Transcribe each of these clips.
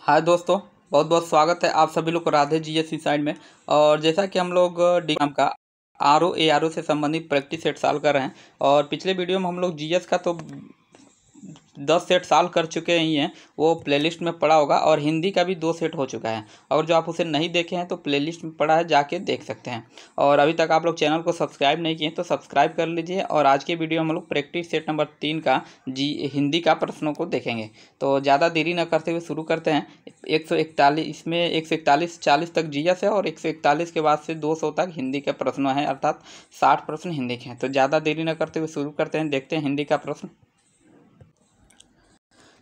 हाय दोस्तों, बहुत बहुत स्वागत है आप सभी लोग को राधे जीएस साइड में। और जैसा कि हम लोग नाम का आर ओ से संबंधित प्रैक्टिस सेट सॉल्व कर रहे हैं। और पिछले वीडियो में हम लोग जीएस का तो 10 सेट सॉल्व कर चुके ही हैं, वो प्लेलिस्ट में पड़ा होगा। और हिंदी का भी 2 सेट हो चुका है। और जो आप उसे नहीं देखे हैं तो प्लेलिस्ट में पड़ा है, जाके देख सकते हैं। और अभी तक आप लोग चैनल को सब्सक्राइब नहीं किए तो सब्सक्राइब कर लीजिए। और आज के वीडियो में हम लोग प्रैक्टिस सेट नंबर 3 का हिंदी का प्रश्नों को देखेंगे। तो ज़्यादा देरी न करते हुए शुरू करते हैं। 141 इसमें 141 40 तक जीएस है और 141 के बाद से 200 तक हिंदी के प्रश्न हैं, अर्थात 60 प्रश्न हिंदी के हैं। तो ज़्यादा देरी न करते हुए शुरू करते हैं, देखते हैं हिंदी का प्रश्न।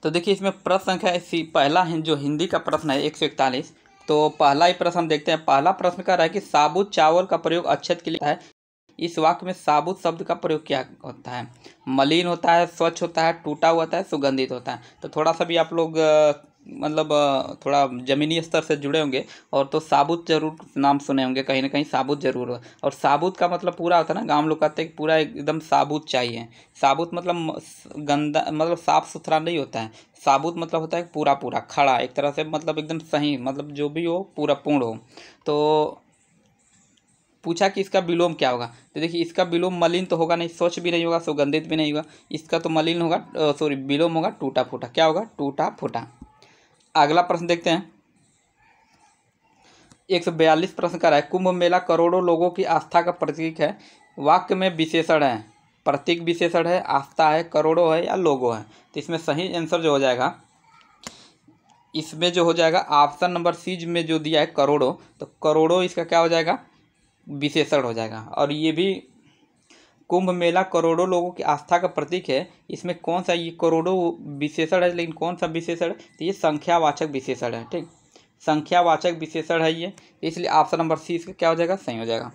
तो देखिए, इसमें प्रश्न संख्या पहला जो हिंदी का प्रश्न है 141। तो पहला ही प्रश्न हम देखते हैं। पहला प्रश्न कह रहा है कि साबुत चावल का प्रयोग अच्छत के लिए होता है। इस वाक्य में साबुत शब्द का प्रयोग क्या होता है? मलिन होता है, स्वच्छ होता है, टूटा हुआ होता है, सुगंधित होता है। तो थोड़ा सा भी आप लोग थोड़ा ज़मीनी स्तर से जुड़े होंगे और तो साबुत जरूर नाम सुने होंगे, कहीं ना कहीं साबुत जरूर हो। और साबुत का मतलब पूरा होता है ना, गाँव लोग कहते हैं कि पूरा एकदम साबुत चाहिए। साबुत मतलब गंदा, मतलब साफ सुथरा नहीं होता है। साबुत मतलब होता है पूरा पूरा खड़ा, एक तरह से मतलब एकदम सही, मतलब जो भी हो पूरा पूर्ण हो। तो पूछा कि इसका विलोम क्या होगा। तो देखिए, इसका विलोम मलिन तो होगा नहीं, स्वच्छ भी नहीं होगा, सुगंधित भी नहीं होगा। इसका तो मलिन होगा, सॉरी विलोम होगा टूटा फूटा। क्या होगा? टूटा फूटा। अगला प्रश्न देखते हैं। 142 प्रश्न का है, कुंभ मेला करोड़ों लोगों की आस्था का प्रतीक है। वाक्य में विशेषण है, प्रतीक विशेषण है, आस्था है, करोड़ों है या लोगों है। तो इसमें सही आंसर जो हो जाएगा, इसमें जो हो जाएगा ऑप्शन नंबर सी में जो दिया है करोड़ों, तो करोड़ों इसका क्या हो जाएगा? विशेषण हो जाएगा। और ये भी कुंभ मेला करोड़ों लोगों की आस्था का प्रतीक है, इसमें कौन सा ये करोड़ों विशेषण है, लेकिन कौन सा विशेषण है? तो ये संख्यावाचक विशेषण है। ठीक, संख्यावाचक विशेषण है ये, इसलिए ऑप्शन नंबर सी इसका क्या हो जाएगा? सही हो जाएगा।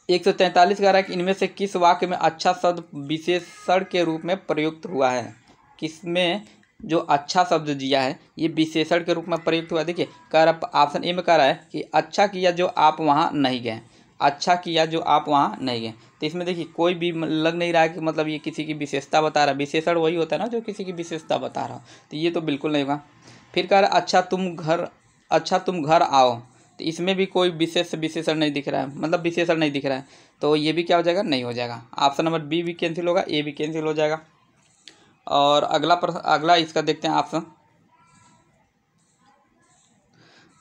143 कह रहा है कि इनमें से किस वाक्य में अच्छा शब्द विशेषण के रूप में प्रयुक्त हुआ है? किसमें जो अच्छा शब्द दिया है ये विशेषण के रूप में प्रयुक्त हुआ है? देखिए, कह रहा ऑप्शन ए में कह रहा है कि अच्छा किया जो आप वहाँ नहीं गए। अच्छा किया जो आप वहाँ नहीं गए। तो इसमें देखिए, कोई भी लग नहीं रहा है कि मतलब ये किसी की विशेषता बता रहा है। विशेषण वही होता है ना जो किसी की विशेषता बता रहा हो। तो ये तो बिल्कुल नहीं होगा। फिर कह रहा है अच्छा तुम घर आओ। तो इसमें भी कोई विशेषण नहीं दिख रहा है, मतलब विशेषण नहीं दिख रहा है। तो ये भी क्या हो जाएगा? नहीं हो जाएगा। ऑप्शन नंबर बी भी कैंसिल होगा, ए भी कैंसिल हो जाएगा। और अगला इसका देखते हैं ऑप्शन।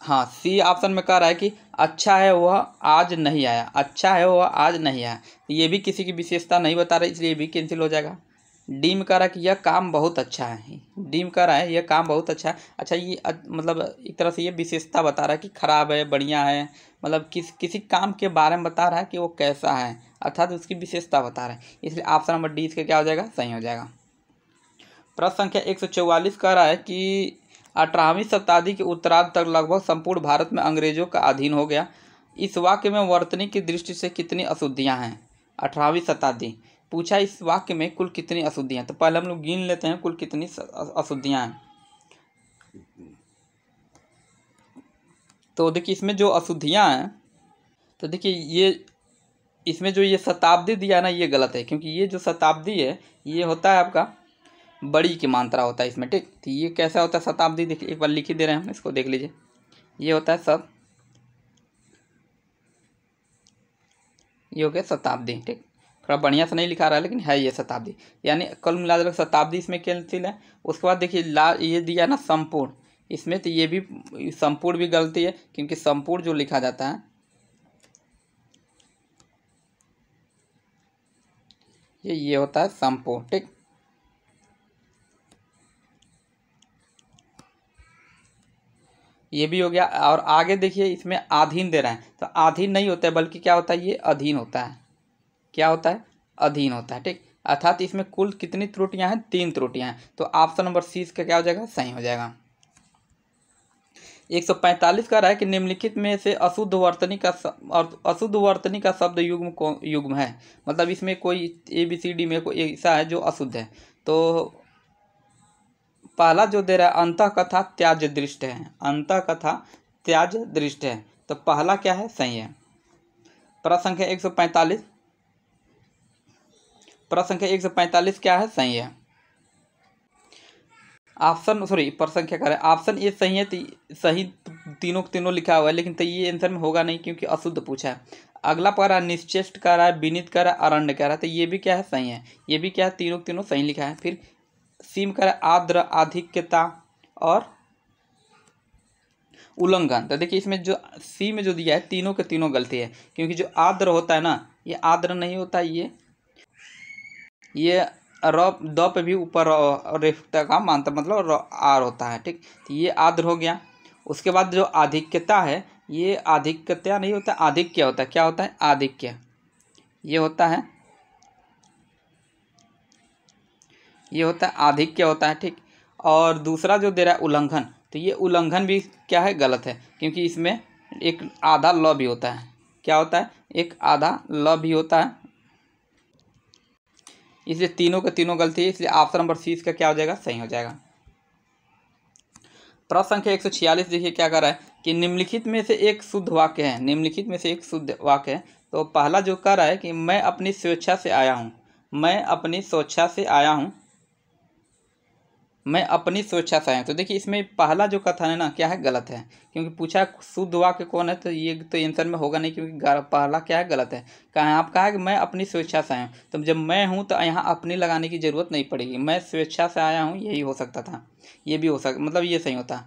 हाँ, सी ऑप्शन में कह रहा है कि अच्छा है वह आज नहीं आया। अच्छा है वह आज नहीं आया, ये भी किसी की विशेषता नहीं बता रहा, इसलिए ये भी कैंसिल हो जाएगा। डी में कह रहा है कि यह काम बहुत अच्छा है। डी में कह रहा है यह काम बहुत अच्छा है। अच्छा, ये मतलब एक तरह से ये विशेषता बता रहा है कि खराब है, बढ़िया है, मतलब किसी काम के बारे में बता रहा है कि वो कैसा है, अर्थात उसकी विशेषता बता रहा है। इसलिए ऑप्शन नंबर डी इसका क्या हो जाएगा? सही हो जाएगा। प्रश्न संख्या 144 कह रहा है कि 18वीं शताब्दी के उत्तरार्ध तक लगभग संपूर्ण भारत में अंग्रेजों का अधीन हो गया। इस वाक्य में वर्तनी की दृष्टि से कितनी अशुद्धियां हैं? 18वीं शताब्दी पूछा, इस वाक्य में कुल कितनी अशुद्धियां? तो पहले हम लोग गिन लेते हैं कुल कितनी अशुद्धियां हैं। तो देखिए, इसमें जो अशुद्धियां हैं, तो देखिए ये इसमें जो ये शताब्दी दिया ना, ये गलत है। क्योंकि ये जो शताब्दी है ये होता है आपका बड़ी की मात्रा होता है इसमें। ठीक, तो ये कैसा होता है शताब्दी? देखिए, एक बार लिख ही दे रहे हैं हम, इसको देख लीजिए। ये होता है सब, ये हो गया शताब्दी। ठीक, थोड़ा बढ़िया से नहीं लिखा रहा है लेकिन है ये शताब्दी। यानी कल मिला जुला शताब्दी इसमें कैंसिल है। उसके बाद देखिए ये दिया ना संपूर्ण, इसमें तो ये भी संपूर्ण भी गलती है, क्योंकि संपूर्ण जो लिखा जाता है ये होता है संपूर्ण। ठीक, ये भी हो गया। और आगे देखिए, इसमें अधीन दे रहा है, तो अधीन नहीं होता है बल्कि क्या होता है? ये अधीन होता है। क्या होता है? अधीन होता है। ठीक, अर्थात इसमें कुल कितनी त्रुटियां हैं? 3 त्रुटियां हैं। तो ऑप्शन नंबर सी इसका क्या हो जाएगा? सही हो जाएगा। 145 का रहा है कि निम्नलिखित में से अशुद्ध वर्तनी का शब्द युग्म है। मतलब इसमें कोई ABCD में कोई ऐसा है जो अशुद्ध है। तो पहला जो दे रहा है अंतः कथा त्याज दृष्ट है। अंतः कथा त्याज दृष्ट है, तो पहला क्या है? सही है। प्रश्न संख्या 145, प्रश्न संख्या 145 क्या है? सही है। ऑप्शन सॉरी प्रश्न क्या कर रहा है, ऑप्शन ए सही है, सही तीनों के तीनों लिखा हुआ है, लेकिन तो ये आंसर में होगा नहीं क्योंकि अशुद्ध पूछा है। अगला कह रहा है निश्चेष्ट कह रहा है, विनीत कह रहा है, अरण्य कह रहा है, तो ये भी क्या है, सही है। ये भी क्या है, तीनों के तीनों सही लिखा है। फिर सीम कह रहा है आर्द्र, आधिक्यता और उल्लंघन। तो देखिए इसमें जो सी में जो दिया है तीनों के तीनों गलती है, क्योंकि जो आर्द्र होता है ना, ये आर्द्र नहीं होता, ये र द पे भी ऊपर रेफता का मानता मतलब आर होता है, ठीक। तो ये आर्द्र हो गया। उसके बाद जो आधिक्यता है, ये आधिक्यता नहीं होता, आधिक्य होता है। क्या होता है, आधिक्य, ये होता है, ये होता है आधिक्य होता है, ठीक। और दूसरा जो दे रहा है उल्लंघन, तो ये उल्लंघन भी क्या है, गलत है, क्योंकि इसमें एक आधा ल भी होता है। क्या होता है, एक आधा ल भी होता है, इसलिए तीनों के तीनों गलती है, इसलिए ऑप्शन नंबर सी इसका क्या हो जाएगा, सही हो जाएगा। प्रश्न संख्या 146 देखिए क्या कर रहा है कि निम्नलिखित में से एक शुद्ध वाक्य है, निम्नलिखित में से एक शुद्ध वाक्य है। तो पहला जो कर रहा है कि मैं अपनी स्वेच्छा से आया हूँ, मैं अपनी स्वेच्छा से आया हूँ, मैं अपनी स्वेच्छा से आया हूँ। तो देखिए इसमें पहला जो कथन है ना, क्या है, गलत है, क्योंकि पूछा शुद्ध वाक्य कौन है, तो ये तो आंसर में होगा नहीं, क्योंकि पहला क्या है, गलत है। कहा आप कहा कि मैं अपनी स्वेच्छा से आया हूँ, तो जब मैं हूँ तो यहाँ अपनी लगाने की जरूरत नहीं पड़ेगी, मैं स्वेच्छा से आया हूँ, यही हो सकता था, ये भी हो सकता, मतलब ये सही होता।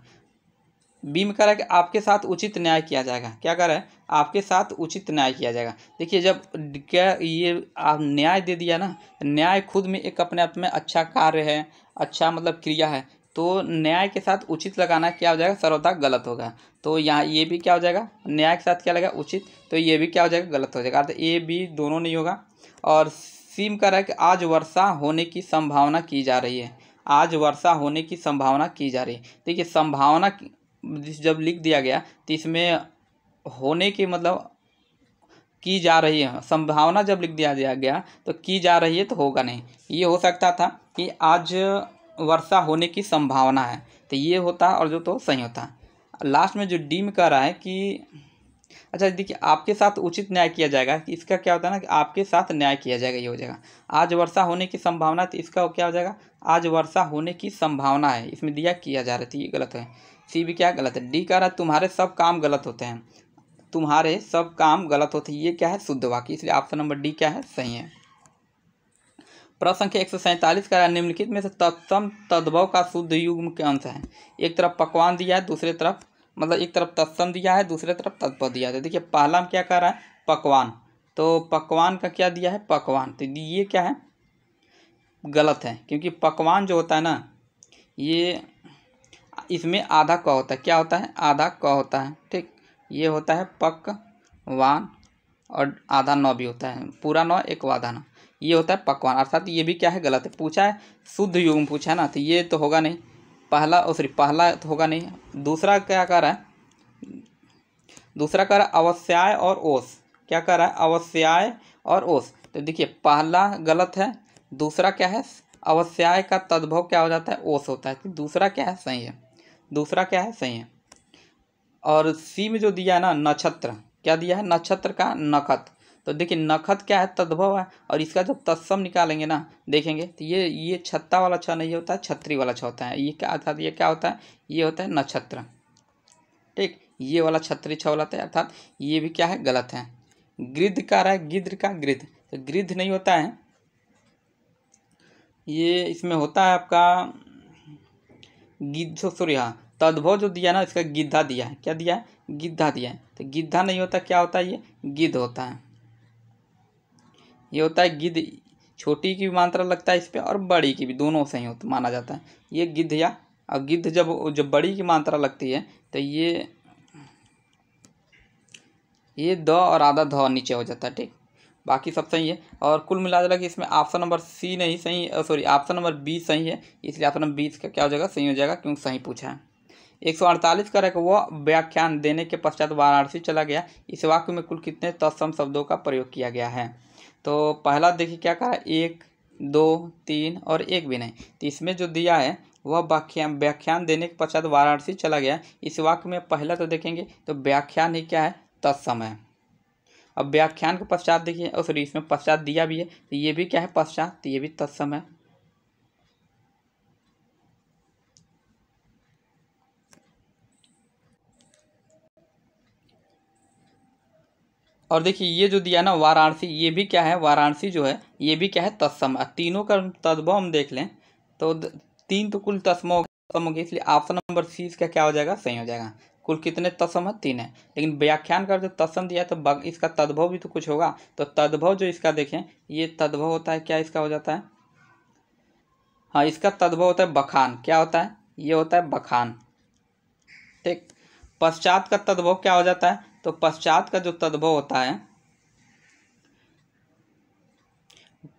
बी में कह रहा है कि आपके साथ उचित न्याय किया जाएगा। क्या कह रहा है, आपके साथ उचित न्याय किया जाएगा। देखिए जब क्या ये आप न्याय दे दिया ना, न्याय खुद में एक अपने आप में अच्छा कार्य है, अच्छा मतलब क्रिया है, तो न्याय के साथ उचित लगाना क्या हो जाएगा, सर्वथा गलत होगा। तो यहाँ ये भी क्या हो जाएगा, न्याय के साथ क्या लगेगा, उचित, तो ये भी क्या हो जाएगा, गलत हो जाएगा। तो ए बी दोनों नहीं होगा। और सी में कह रहा है कि आज वर्षा होने की संभावना की जा रही है, आज वर्षा होने की संभावना की जा रही है। देखिए संभावना जब लिख दिया गया तो इसमें होने की मतलब की जा रही है, संभावना जब लिख दिया गया तो की जा रही है तो होगा नहीं। ये हो सकता था कि आज वर्षा होने की संभावना है, तो ये होता और जो तो सही होता। लास्ट में जो डी में कह रहा है कि अच्छा देखिए आपके साथ उचित न्याय किया जाएगा, कि इसका क्या होता है ना कि आपके साथ न्याय किया जाएगा, ये हो जाएगा। आज वर्षा होने की संभावना, तो इसका क्या हो जाएगा, आज वर्षा होने की संभावना है, इसमें दिया किया जा रहा है, तो ये गलत है। सी भी क्या गलत है। डी कह रहा है तुम्हारे सब काम गलत होते हैं, तुम्हारे सब काम गलत होते हैं, ये क्या है, शुद्ध वाक्य, इसलिए ऑप्शन नंबर डी क्या है, सही है। प्रश्न संख्या 147 का निम्नलिखित में से तत्सम तद्भव का शुद्ध युग्म के अंश है। एक तरफ पकवान दिया है, दूसरे तरफ मतलब एक तरफ तत्सम दिया है, दूसरे तरफ तद्भव दिया है। देखिए पहला में क्या कह रहा है, पकवान, तो पकवान का क्या दिया है, पकवान, तो ये क्या है, गलत है, क्योंकि पकवान जो होता है ना, ये इसमें आधा क होता है। क्या होता है, आधा क होता है, ठीक। ये होता है पकवान और आधा नौ भी होता है, पूरा नौ एक आधा नौ, ये होता है पकवान, अर्थात ये भी क्या है, गलत है। पूछा है शुद्ध युग्म पूछा है ना, तो ये तो होगा नहीं, पहला सॉरी पहला तो होगा नहीं। दूसरा क्या कर रहा है, दूसरा कर रहा है अवश्याय और ओस। क्या कर रहा है, अवश्याय और ओस, तो देखिए पहला गलत है, दूसरा क्या है, अवश्याय का तद्भव क्या हो जाता है, ओस होता है, तो दूसरा क्या है, सही है, दूसरा क्या है, सही है। और सी में जो दिया है ना, नक्षत्र, क्या दिया है, नक्षत्र का नखत, तो देखिए नखत क्या है, तद्भव है, और इसका जब तत्सम निकालेंगे ना, देखेंगे तो ये छत्ता वाला छ नहीं होता है, छत्री वाला छ होता है। ये क्या अर्थात ये क्या होता है, ये होता है नक्षत्र, ठीक। ये वाला छत्री छ वाला है, अर्थात ये भी क्या है, गलत है। गिद्ध का रहा है, गिद्ध का गिद्ध, तो गिद्ध नहीं होता है, ये इसमें होता है आपका गिद्ध, सॉरी हाँ, तद्भव जो दिया ना, इसका गिद्धा दिया है। क्या दिया है, गिद्धा दिया है, तो गिद्धा नहीं होता, क्या होता है, ये गिद्ध होता है, ये होता है गिद्ध। छोटी की भी मात्रा लगता है इस पर और बड़ी की भी, दोनों सही होता माना जाता है, ये गिद्ध या, और गिद्ध जब बड़ी की मात्रा लगती है तो ये द और आधा ध नीचे हो जाता है, ठीक। बाकी सब सही है। और कुल मिला जुला के इसमें ऑप्शन नंबर सी नहीं सही, सॉरी ऑप्शन नंबर बी सही है, इसलिए ऑप्शन नंबर 20 का क्या हो जाएगा, सही हो जाएगा, क्योंकि सही पूछा है। 148 का रहेगा, वह व्याख्यान देने के पश्चात वाराणसी चला गया, इस वाक्य में कुल कितने तत्सम शब्दों का प्रयोग किया गया है। तो पहला देखिए क्या कहा है, 1 2 3 और एक भी नहीं, तो इसमें जो दिया है वह व्याख्यान देने के पश्चात वाराणसी चला गया, इस वाक्य में पहला तो देखेंगे तो व्याख्यान ही क्या है, तत्सम है। अब व्याख्यान के पश्चात देखिए, और सॉरी इसमें पश्चात दिया भी है, तो ये भी क्या है, पश्चात, तो ये भी तत्सम है। और देखिए ये जो दिया ना वाराणसी, ये भी क्या है, वाराणसी जो है ये भी क्या है, तत्सम। तीनों का तद्भव हम देख लें तो तीन तो कुल तत्सम हो गए, इसलिए ऑप्शन नंबर सी इसका क्या हो जाएगा, सही हो जाएगा। कुल कितने तत्सम है, 3 है। लेकिन व्याख्यान का जो तत्सम दिया है तो इसका तद्भव भी तो कुछ होगा। तो तद्भव जो इसका देखें, ये तद्भव होता है, क्या इसका हो जाता है, हाँ इसका तद्भव होता है बखान। क्या होता है, ये होता है बखान। ठीक। पश्चात का तद्भव क्या हो जाता है, तो पश्चात का जो तद्भव होता है,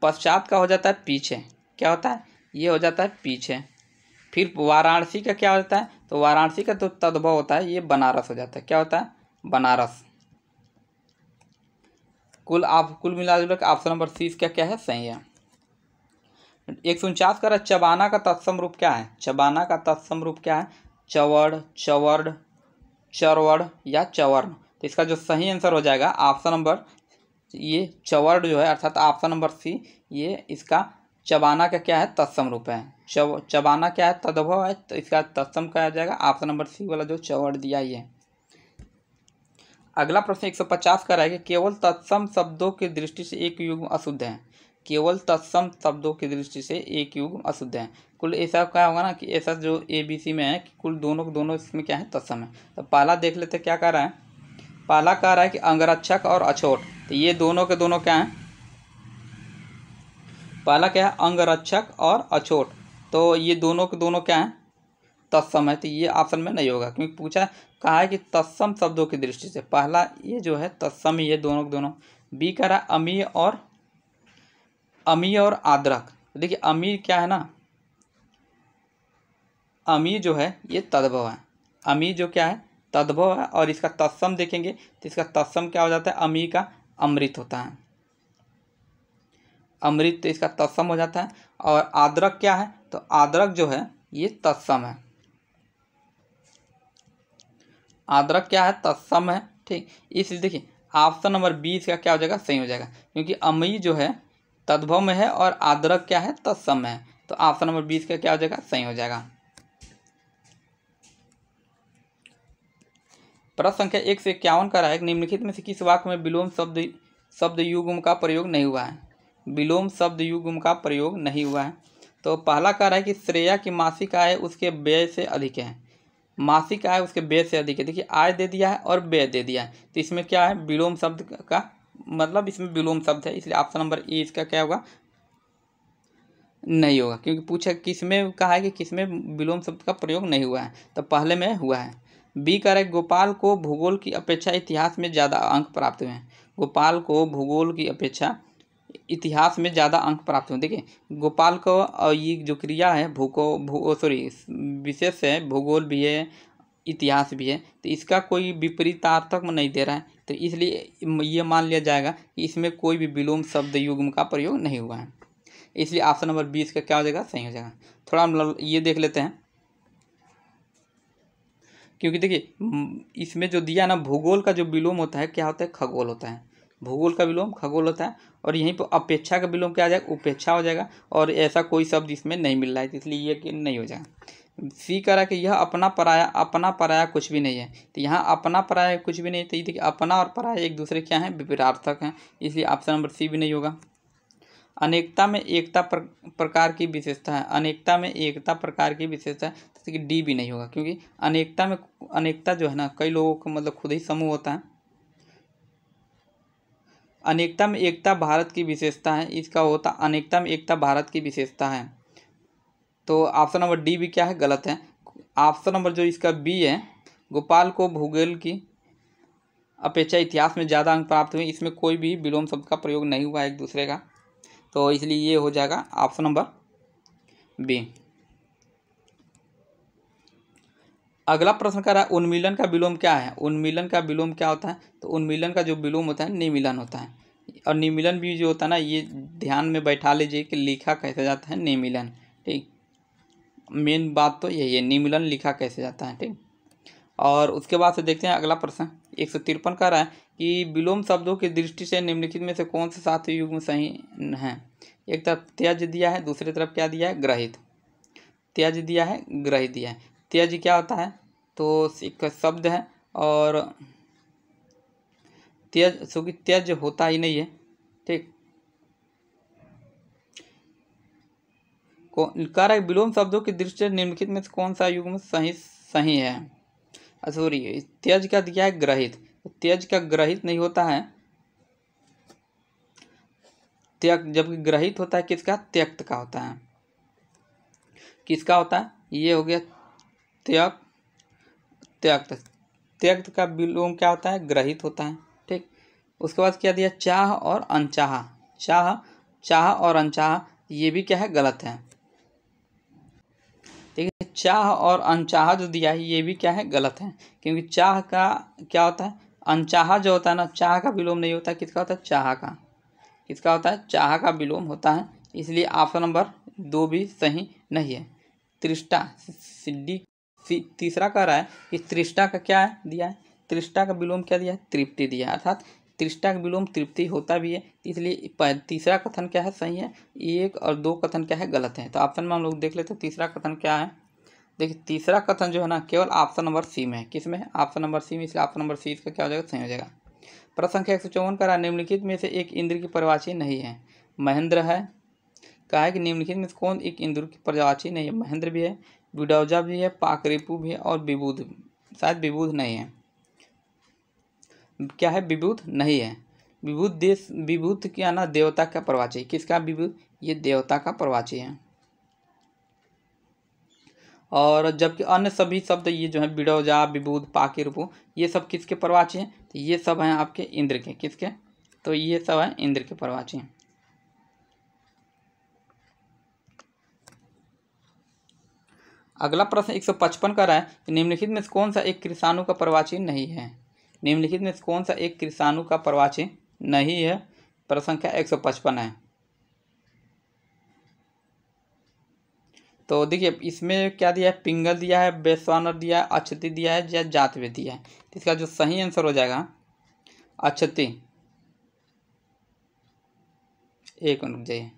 पश्चात का हो जाता है पीछे। क्या होता है, ये हो जाता है पीछे। फिर वाराणसी का क्या होता है, तो वाराणसी का तो तद्भव होता है ये बनारस हो जाता है। क्या होता है, बनारस। कुल मिला जुला के ऑप्शन नंबर सी इसका क्या है, सही है। 149 का चबाना का तत्सम रूप क्या है, चबाना का तत्सम रूप क्या है, चवड़, चवर्ड, चरवड़ या चवर्ण। तो इसका जो सही आंसर हो जाएगा ऑप्शन नंबर ये चवर्ड जो है, अर्थात ऑप्शन नंबर सी, ये इसका चबाना का क्या है, तत्सम रूप है। चबाना क्या है, तद्भव है, तो इसका तत्सम क्या आ जाएगा, ऑप्शन नंबर सी वाला जो चवर्ड दिया ये। अगला प्रश्न 150 का रहेगा, केवल तत्सम शब्दों की दृष्टि से एक युग्म अशुद्ध है। केवल तत्सम शब्दों की दृष्टि से एक युग्म अशुद्ध है। कुल ऐसा क्या होगा ना कि ऐसा जो ABC में है कि कुल दोनों इसमें क्या है, तत्सम है। तो पहला देख लेते क्या कह रहा है, पहला कह रहा है कि अंगरक्षक और अछोट, तो ये दोनों के दोनों क्या हैं, पहला क्या है, अंगरक्षक और अछोट, तो ये दोनों के दोनों क्या हैं, तत्सम है। तो ये ऑप्शन में नहीं होगा, क्योंकि पूछा कहा है कि तत्सम शब्दों की दृष्टि से, पहला ये जो है तत्सम ही है दोनों के दोनों। बी कह रहा है अमीय और आद्रक। देखिए अमीर क्या है ना, अमीर जो है ये तद्भव है, अमीर जो क्या है, तद्भव है। और इसका तत्सम देखेंगे तो इसका तत्सम क्या हो जाता है, अमीर का अमृत होता है, अमृत, तो इसका तत्सम हो जाता है। और आद्रक क्या है, तो आद्रक जो है ये तत्सम है, आद्रक क्या है, तत्सम है। ठीक, इसलिए देखिए ऑप्शन नंबर बी इसका क्या हो जाएगा, सही हो जाएगा, क्योंकि अमई जो है तद्भव में है और आद्रक क्या है, तत्सम में है। तो ऑप्शन नंबर 20 का क्या हो जाएगा, सही हो जाएगा। प्रश्न संख्या 151 का है, निम्नलिखित में से किस वाक्य में विलोम शब्द युग्म का प्रयोग नहीं हुआ है, विलोम शब्द युग्म का प्रयोग नहीं हुआ है। तो पहला कह रहा है कि श्रेया की मासिक आय उसके व्यय से अधिक है, मासिक आय उसके व्यय से अधिक है। देखिए आय दे दिया है और व्यय दे दिया है, तो इसमें क्या है, विलोम शब्द का मतलब इसमें विलोम शब्द है, इसलिए ऑप्शन नंबर ए इसका क्या होगा, नहीं होगा, क्योंकि पूछा किसमें कहा है कि किसमें विलोम शब्द का प्रयोग नहीं हुआ है, तो पहले में हुआ है। बी कह रहा है गोपाल को भूगोल की अपेक्षा इतिहास में ज़्यादा अंक प्राप्त हुए हैं, गोपाल को भूगोल की अपेक्षा इतिहास में ज़्यादा अंक प्राप्त हुए। देखिए गोपाल को ये जो क्रिया है विशेष है, भूगोल भी है इतिहास भी है, तो इसका कोई विपरीतार्थक नहीं दे रहा है, तो इसलिए ये मान लिया जाएगा कि इसमें कोई भी विलोम शब्द युग्म का प्रयोग नहीं हुआ है, इसलिए ऑप्शन नंबर 20 का क्या हो जाएगा, सही हो जाएगा। थोड़ा हम ये देख लेते हैं, क्योंकि देखिए इसमें जो दिया ना भूगोल का जो विलोम होता है क्या होता है, खगोल होता है, भूगोल का विलोम खगोल होता है। और यहीं पर अपेक्षा का विलोम क्या आ जाएगा, उपेक्षा हो जाएगा, और ऐसा कोई शब्द इसमें नहीं मिल रहा है, इसलिए ये कि नहीं हो जाएगा। सी कह रहा है कि यह अपना पराया कुछ भी नहीं है, तो यहाँ अपना पराया कुछ भी नहीं, तो ये देखिए अपना और पराया एक दूसरे क्या हैं, विपरीतार्थक हैं, इसलिए ऑप्शन नंबर सी भी नहीं होगा। अनेकता में एकता प्रकार की विशेषता है, अनेकता में एकता प्रकार की विशेषता है, जैसे कि डी भी नहीं होगा, क्योंकि अनेकता जो है ना कई लोगों का मतलब खुद ही समूह होता है। अनेकता में एकता भारत की विशेषता है, इसका होता अनेकता में एकता भारत की विशेषता है, तो ऑप्शन नंबर डी भी क्या है, गलत है। ऑप्शन नंबर जो इसका बी है, गोपाल को भूगोल की अपेक्षा इतिहास में ज़्यादा अंक प्राप्त हुए, इसमें कोई भी विलोम शब्द का प्रयोग नहीं हुआ एक दूसरे का, तो इसलिए ये हो जाएगा ऑप्शन नंबर बी। अगला प्रश्न कर रहा है उन्मीलन का विलोम क्या है, उन्मीलन का विलोम क्या होता है, तो उन्मीलन का जो विलोम होता है निमीलन होता है, और निमीलन भी जो होता है ना ये ध्यान में बैठा लीजिए कि लिखा कैसे जाता है निमीलन। ठीक, मेन बात तो यही है, निमीलन लिखा कैसे जाता है। ठीक, और उसके बाद से देखते हैं अगला प्रश्न 153 का रहा है कि विलोम शब्दों की दृष्टि से निम्नलिखित में से कौन से 7 युग्म सही हैं। एक तरफ त्यज दिया है, दूसरी तरफ क्या दिया है, ग्रहित। त्यज दिया है, ग्रहित दिया है। त्यज क्या होता है, तो एक शब्द है, और त्यज, क्योंकि त्यज होता ही नहीं है। ठीक, कह रहा है विलोम शब्दों की दृष्टि से निम्नलिखित में से कौन सा युग्म सही सही है। सॉरी, त्यज का दिया है ग्रहित, त्यज का ग्रहित नहीं होता है, त्यक, जबकि ग्रहित होता है किसका, त्यक्त का होता है। किसका होता है, ये हो गया त्यक, त्यक्त, त्यक्त का विलोम क्या होता है, ग्रहित होता है। ठीक, उसके बाद क्या दिया, चाह और अनचाह, चाह, चाह और अनचाह, ये भी क्या है, गलत है। ठीक है, चाह और अनचाह जो दिया है ये भी क्या है, गलत है, क्योंकि चाह का क्या होता है, अनचाह जो होता है ना, चाह का विलोम नहीं होता, किसका होता है, चाह का। किसका होता है, चाह का विलोम होता है, इसलिए ऑप्शन नंबर 2 भी सही नहीं है। तृष्टा, डी, तीसरा कह रहा है कि तृष्टा का क्या है दिया है, तृष्टा का विलोम क्या दिया है, तृप्ति दिया है, अर्थात तृष्टा का विलोम तृप्ति होता भी है, इसलिए तीसरा कथन क्या है, सही है। 1 और 2 कथन क्या है, गलत है। तो ऑप्शन में हम लोग देख लेते हैं तीसरा कथन क्या है। देखिए तीसरा कथन जो है ना केवल ऑप्शन नंबर सी में है। किस में है, ऑप्शन नंबर सी में, इसलिए ऑप्शन नंबर सी इसका क्या हो जाएगा, सही हो जाएगा। प्रश्न संख्या 154 का निम्नलिखित में से एक इंद्र की परिवाची नहीं है। महेंद्र है, कहा है कि निम्नलिखित में से कौन एक इंद्र की परिवाची नहीं है। महेंद्र भी है, विडौजा भी है, पाकरिपु भी है और विबुध, शायद विबुध नहीं है। क्या है, विबुध नहीं है। विबुध देश, विबुध क्या ना देवता का प्रवाची, किसका विबुध, ये देवता का प्रवाची है। और जबकि अन्य सभी शब्द ये जो है विडौजा, विबुध, पाकिरपु, ये सब किसके प्रवाची हैं, तो ये सब हैं आपके इंद्र के, किसके, तो ये सब हैं इंद्र के प्रवाची हैं। अगला प्रश्न 155 का रहा है कि निम्नलिखित में से कौन सा एक कृषाणु का प्रवाची नहीं है। निम्नलिखित में से कौन सा एक कृषाणु का प्रवाची नहीं है। प्रश्न संख्या 155 है। तो देखिए इसमें क्या दिया है, पिंगल दिया है, वैश्वानर दिया है, अक्षति दिया है या जातवेद दिया है। तो इसका जो सही आंसर हो जाएगा अक्षति। एक मिनट जाइए,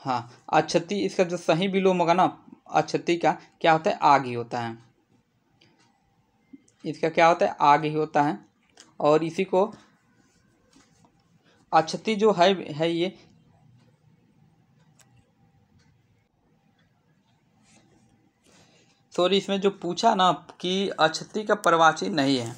हाँ अक्षति, इसका जो सही विलोम होगा ना अक्षति का क्या होता है, आग ही होता है। इसका क्या होता है, आग ही होता है। और इसी को अक्षति जो है ये सॉरी, इसमें जो पूछा ना कि अक्षति का प्रवाची नहीं है,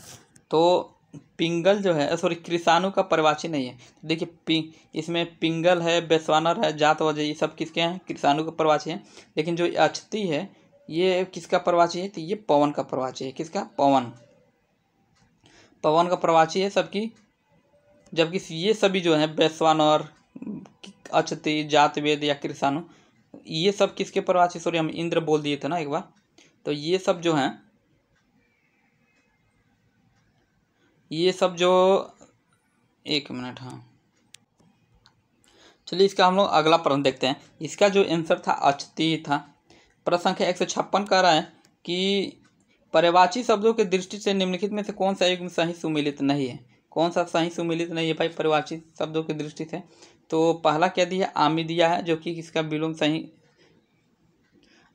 तो पिंगल जो है, सॉरी कृषाणु का प्रवाची नहीं है। तो देखिए इसमें पिंगल है, वैश्वानर है, जातवज, ये सब किसके हैं, कृषाणु का प्रवाची है। लेकिन जो अक्षति है ये किसका प्रवाची है, तो ये पवन का प्रवाची है। किसका, पवन, पवन का प्रवाची है सबकी। जबकि ये सभी जो है वैश्वानर, अक्षति, जातवेद या कृषाणु, ये सब किसके प्रवाची, सॉरी हम इंद्र बोल दिए थे ना एक बार, तो ये सब जो हैं, ये सब जो, एक मिनट, हाँ चलिए इसका हम लोग अगला प्रश्न देखते हैं। इसका जो आंसर था अक्षति था। प्रश्न संख्या 156 कह रहा है कि पर्यायवाची शब्दों की दृष्टि से निम्नलिखित में से कौन सा एक सही सुमिलित नहीं है। कौन सा सही सुमिलित नहीं है भाई पर्यायवाची शब्दों की दृष्टि से। तो पहला क्या दिया, आमी दिया है, जो कि इसका विलोम सही,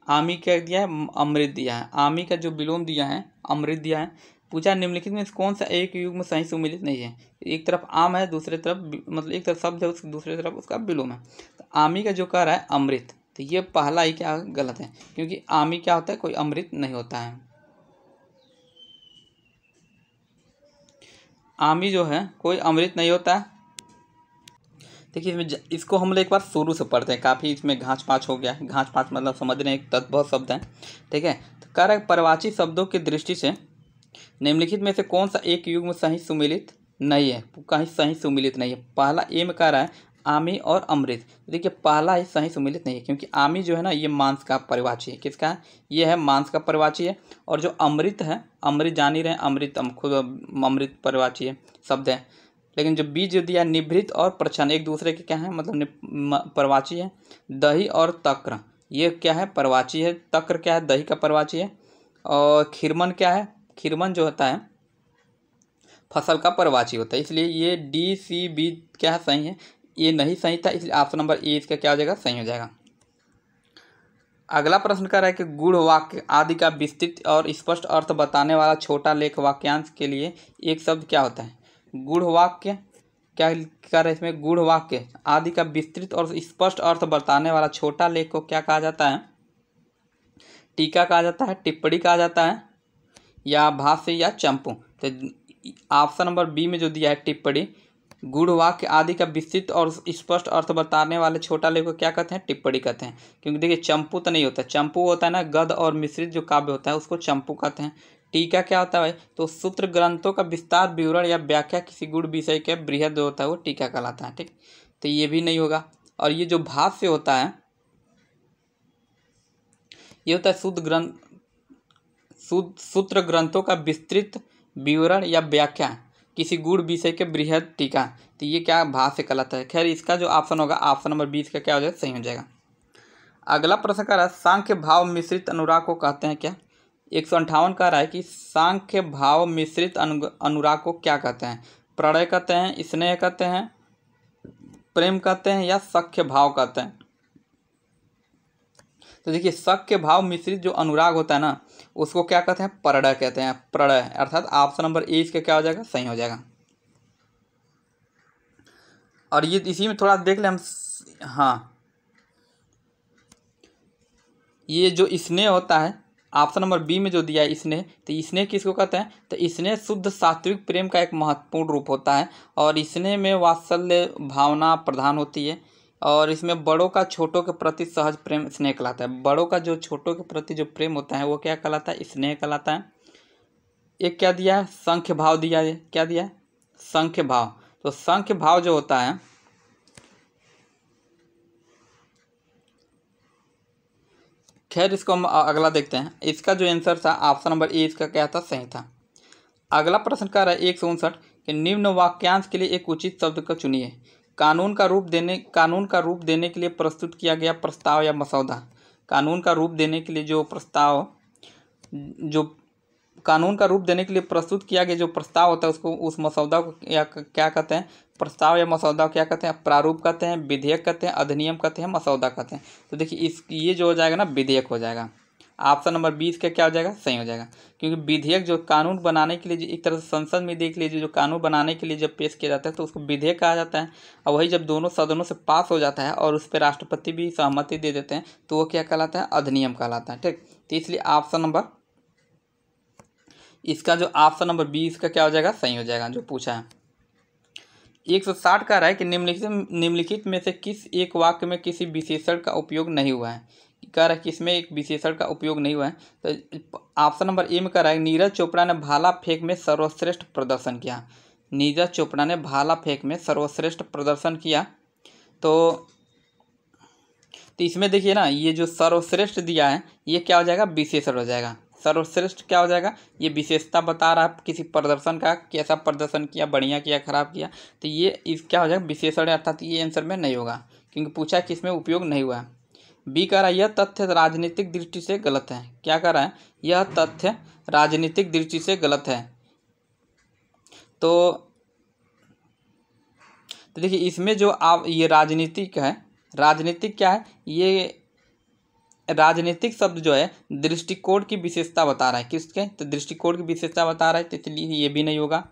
आमी क्या दिया है, अमृत दिया है। आमी का जो विलोम दिया है अमृत दिया है। पूछा निम्नलिखित में कौन सा एक युग्म सही सुमिलित नहीं है। एक तरफ आम है, दूसरे तरफ मतलब एक तरफ शब्द है, उसकी दूसरी तरफ उसका विलोम है। तो आमी का जो कह रहा है अमृत, तो ये पहला ही क्या गलत है, क्योंकि आमी क्या होता है, कोई अमृत नहीं होता है। आमी जो है कोई अमृत नहीं होता है। देखिए इसमें इसको हम लोग एक बार शुरू से पढ़ते हैं, काफ़ी इसमें घाँच पाँच हो गया है। घाँच पाँच मतलब समझ रहे हैं, एक तत्भव शब्द है, ठीक है। तो कह रहा है पर्यायवाची शब्दों की दृष्टि से निम्नलिखित में से कौन सा एक युग्म सही सुमिलित नहीं है, कहीं सही सुमिलित नहीं है। पहला ए में कह रहा है आमी और अमृत। देखिए पहला ही सही सुमिलित नहीं है, क्योंकि आमी जो है ना ये मांस का पर्यायवाची है। किसका है, ये है मांस का पर्यायवाची है। और जो अमृत है, अमृत जान ही रहे हैं, अमृत हम खुद अमृत पर्यायवाची है शब्द है। लेकिन जो बीज जो दिया निभृत और प्रच्छन्न एक दूसरे के क्या है, मतलब पर्यायवाची है। दही और तक्र ये क्या है, पर्यायवाची है। तक्र क्या है, दही का पर्यायवाची है। और खिरमन क्या है, खिरमन जो होता है फसल का पर्यायवाची होता है। इसलिए ये डी सी बी क्या है, सही है। ये नहीं सही था, इसलिए ऑप्शन नंबर ए इसका क्या हो जाएगा, सही हो जाएगा। अगला प्रश्न कर रहा है कि गुण वाक्य आदि का विस्तृत और स्पष्ट अर्थ बताने वाला छोटा लेख वाक्यांश के लिए एक शब्द क्या होता है। गूढ़ वाक्य क्या कर रहे इसमें, गूढ़ वाक्य आदि का विस्तृत और स्पष्ट अर्थ बताने वाला छोटा लेख को क्या कहा जाता है, टीका कहा जाता है, टिप्पणी कहा जाता है, या भाष्य या चंपू। तो ऑप्शन नंबर बी में जो दिया है टिप्पणी, गूढ़ वाक्य आदि का विस्तृत और स्पष्ट अर्थ बताने वाले छोटा लेख को क्या कहते हैं, टिप्पणी कहते हैं। क्योंकि देखिए चंपू तो नहीं होता, चंपू होता है ना गद्य और मिश्रित जो काव्य होता है उसको चंपू कहते हैं। टीका क्या होता है भाई, तो सूत्र ग्रंथों का विस्तार विवरण या व्याख्या किसी गुण विषय के बृहद जो होता है वो टीका कहलाता है। ठीक, तो ये भी नहीं होगा। और ये जो भाष्य होता है ये होता है सूत्र ग्रंथों का विस्तृत विवरण या व्याख्या किसी गुण विषय के बृहद टीका, तो ये क्या भाष्य कहलाता है। खैर इसका जो ऑप्शन होगा ऑप्शन नंबर 20 का क्या हो जाएगा, सही हो जाएगा। अगला प्रश्न कह रहा है सांख्य भाव मिश्रित अनुराग को कहते हैं क्या। 158 कह रहा है कि सांख्य भाव मिश्रित अनुराग को क्या कहते हैं, प्रणय कहते हैं, स्नेह कहते हैं, प्रेम कहते हैं, या सख्य भाव कहते हैं। तो देखिए सख्य भाव मिश्रित जो अनुराग होता है ना उसको क्या कहते हैं, प्रणय कहते हैं, प्रणय। अर्थात ऑप्शन नंबर ए इसका क्या हो जाएगा, सही हो जाएगा। और ये इसी में थोड़ा देख ले हम, हाँ ये जो स्नेह होता है ऑप्शन नंबर बी में जो दिया है स्नेह, तो स्नेह किसको कहते हैं, तो स्नेह शुद्ध सात्विक प्रेम का एक महत्वपूर्ण रूप होता है और स्नेह में वात्सल्य भावना प्रधान होती है और इसमें बड़ों का छोटों के प्रति सहज प्रेम स्नेह कहलाता है। बड़ों का जो छोटों के प्रति जो प्रेम होता है वो क्या कहलाता है, स्नेह कहलाता है। एक क्या दिया है, संख्य भाव दिया है, क्या दिया है, संख्य भाव। तो संख्य भाव जो होता है, खैर इसको हम अगला देखते हैं। इसका जो आंसर था ऑप्शन नंबर ए इसका क्या था, सही था। अगला प्रश्न कह रहा है 159 कि निम्न वाक्यांश के लिए एक उचित शब्द को चुनिए। कानून का रूप देने के लिए प्रस्तुत किया गया प्रस्ताव या मसौदा। कानून का रूप देने के लिए जो प्रस्ताव, जो कानून का रूप देने के लिए प्रस्तुत किया गया जो प्रस्ताव होता है उसको, उस मसौदा को या क्या कहते हैं, प्रस्ताव या मसौदा क्या कहते हैं, प्रारूप कहते हैं, विधेयक कहते हैं, अधिनियम कहते हैं, मसौदा कहते हैं। तो देखिए ये जो हो जाएगा ना विधेयक हो जाएगा। ऑप्शन नंबर 20 का क्या हो जाएगा, सही हो जाएगा। क्योंकि विधेयक जो कानून बनाने के लिए जो एक तरह से संसद में देख लीजिए जो कानून बनाने के लिए जब पेश किया जाता है तो उसको विधेयक कहा जाता है। और वही जब दोनों सदनों से पास हो जाता है और उस पर राष्ट्रपति भी सहमति दे देते हैं तो वो क्या कहलाता है, अधिनियम कहलाता है। ठीक, तो इसलिए ऑप्शन नंबर इसका जो ऑप्शन नंबर 20 का क्या हो जाएगा, सही हो जाएगा जो पूछा है। 160 कह रहा है कि निम्नलिखित में से किस एक वाक्य में किसी विशेषण का उपयोग नहीं हुआ है। कह रहा है कि इसमें एक विशेषण का उपयोग नहीं हुआ है। तो ऑप्शन नंबर ए में कह रहा है नीरज चोपड़ा ने भाला फेंक में सर्वश्रेष्ठ प्रदर्शन किया। नीरज चोपड़ा ने भाला फेंक में सर्वश्रेष्ठ प्रदर्शन किया। तो इसमें देखिए ना ये जो सर्वश्रेष्ठ दिया है ये क्या हो जाएगा, विशेषण हो जाएगा। सर्वश्रेष्ठ क्या हो जाएगा, ये विशेषता बता रहा है किसी प्रदर्शन का, कैसा प्रदर्शन किया, बढ़िया किया, खराब किया। तो ये इस क्या हो जाएगा, विशेषण। अर्थात ये आंसर में नहीं होगा क्योंकि पूछा कि इसमें उपयोग नहीं हुआ है। बी कह रहा है यह तथ्य राजनीतिक दृष्टि से गलत है। क्या कह रहा है, यह तथ्य राजनीतिक दृष्टि से गलत है। तो देखिए इसमें जो आप ये राजनीतिक है, राजनीतिक क्या है, ये राजनीतिक शब्द जो है दृष्टिकोण की विशेषता बता रहा है। किसके, तो दृष्टिकोण की विशेषता बता रहा है, तो इसलिए ये भी नहीं होगा।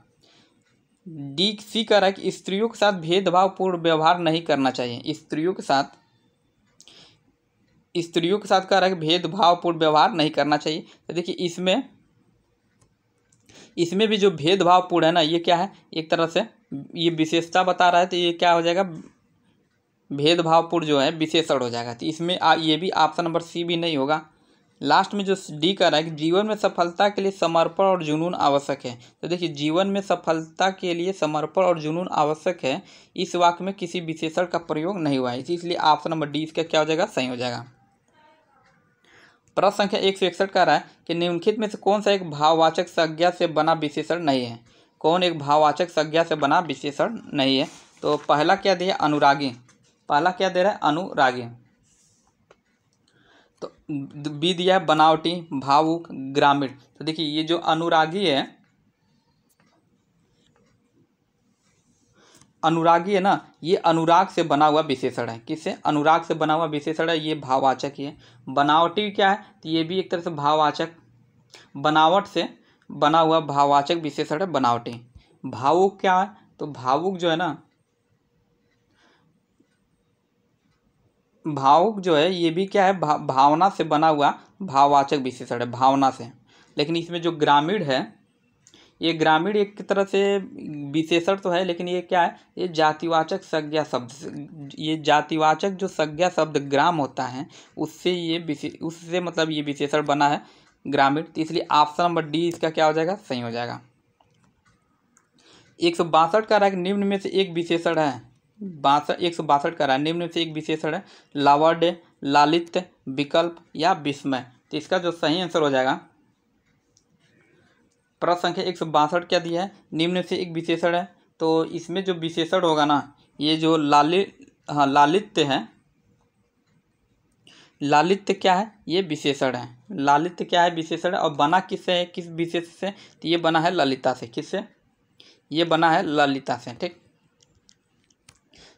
डी सी कह रहा है कि स्त्रियों के साथ भेदभावपूर्ण व्यवहार नहीं करना चाहिए। स्त्रियों के साथ कह रहा है कि भेदभावपूर्ण व्यवहार नहीं करना चाहिए। तो देखिए इसमें भी जो भेदभावपूर्ण है ना ये क्या है, एक तरह से ये विशेषता बता रहा है। तो ये क्या हो जाएगा, भेदभावपूर्ण जो है विशेषण हो जाएगा। तो इसमें ये भी ऑप्शन नंबर सी भी नहीं होगा। लास्ट में जो डी कह रहा है कि जीवन में सफलता के लिए समर्पण और जुनून आवश्यक है। तो देखिए जीवन में सफलता के लिए समर्पण और जुनून आवश्यक है, इस वाक्य में किसी विशेषण का प्रयोग नहीं हुआ है, इसलिए ऑप्शन नंबर डी इसका क्या हो जाएगा, सही हो जाएगा। प्रश्न संख्या 161 कह रहा है कि निम्नलिखित में से कौन सा एक भाववाचक संज्ञा से बना विशेषण नहीं है। कौन एक भाववाचक संज्ञा से बना विशेषण नहीं है। तो पहला क्या दिया, अनुरागी। पहला क्या दे रहा है, अनुरागी। तो बी दिया है बनावटी, भावुक, ग्रामीण। तो देखिए ये जो अनुरागी है ना ये अनुराग से बना हुआ विशेषण है। किससे, अनुराग से बना हुआ विशेषण है, ये भाववाचक ही है। बनावटी क्या है, तो ये भी एक तरह से भाववाचक, बनावट से बना हुआ भाववाचक विशेषण है बनावटी। भावुक क्या है, तो भावुक जो है ना, भावुक जो है ये भी क्या है, भावना से बना हुआ भाववाचक विशेषण है, भावना से। लेकिन इसमें जो ग्रामीण है, ये ग्रामीण एक तरह से विशेषण तो है, लेकिन ये क्या है, ये जातिवाचक संज्ञा शब्द, ये जातिवाचक जो संज्ञा शब्द ग्राम होता है उससे उससे मतलब ये विशेषण बना है ग्रामीण। तो इसलिए ऑप्शन नंबर डी इसका क्या हो जाएगा, सही हो जाएगा। 162 का रहा निम्न में से एक विशेषण है, 162 का रहा निम्न में से एक विशेषण है लावण्य, लालित्य, विकल्प या विस्मय। तो इसका जो सही आंसर हो जाएगा, प्रश्न संख्या 162 क्या दिया है, निम्न से एक विशेषण है। तो इसमें जो विशेषण होगा ना, ये जो लालित्य है, लालित्य क्या है, ये विशेषण है। लालित्य क्या है, विशेषण है। और बना किससे है, किस विशेष से, तो ये बना है ललिता से। किससे, ये बना है ललिता से, ठीक।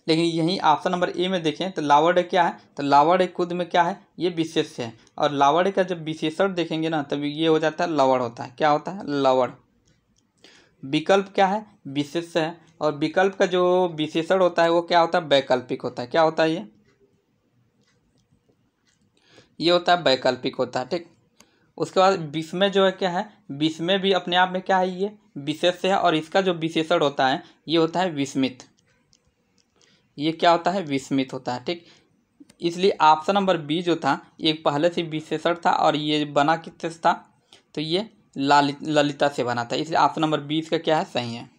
लेकिन यही ऑप्शन नंबर ए में देखें तो लावण्य क्या है, तो लावण्य खुद में क्या है, ये विशेष है। और लावण्य का जब विशेषण देखेंगे ना तब ये हो जाता है लवण होता है। क्या होता है, लवण। विकल्प क्या है, विशेष है। और विकल्प का जो विशेषण होता है वो क्या होता है, वैकल्पिक होता है। क्या होता है, ये होता है वैकल्पिक होता है, ठीक। उसके बाद विस्मय जो है क्या है, विस्मय भी अपने आप में क्या है, ये विशेष है। और इसका जो विशेषण होता है ये होता है विस्मित। ये क्या होता है, विस्मित होता है, ठीक। इसलिए ऑप्शन नंबर बी जो था ये पहले से विशेषण था और ये बना किससे था, तो ये ललिता से बना था। इसलिए ऑप्शन नंबर बी इसका क्या है, सही है।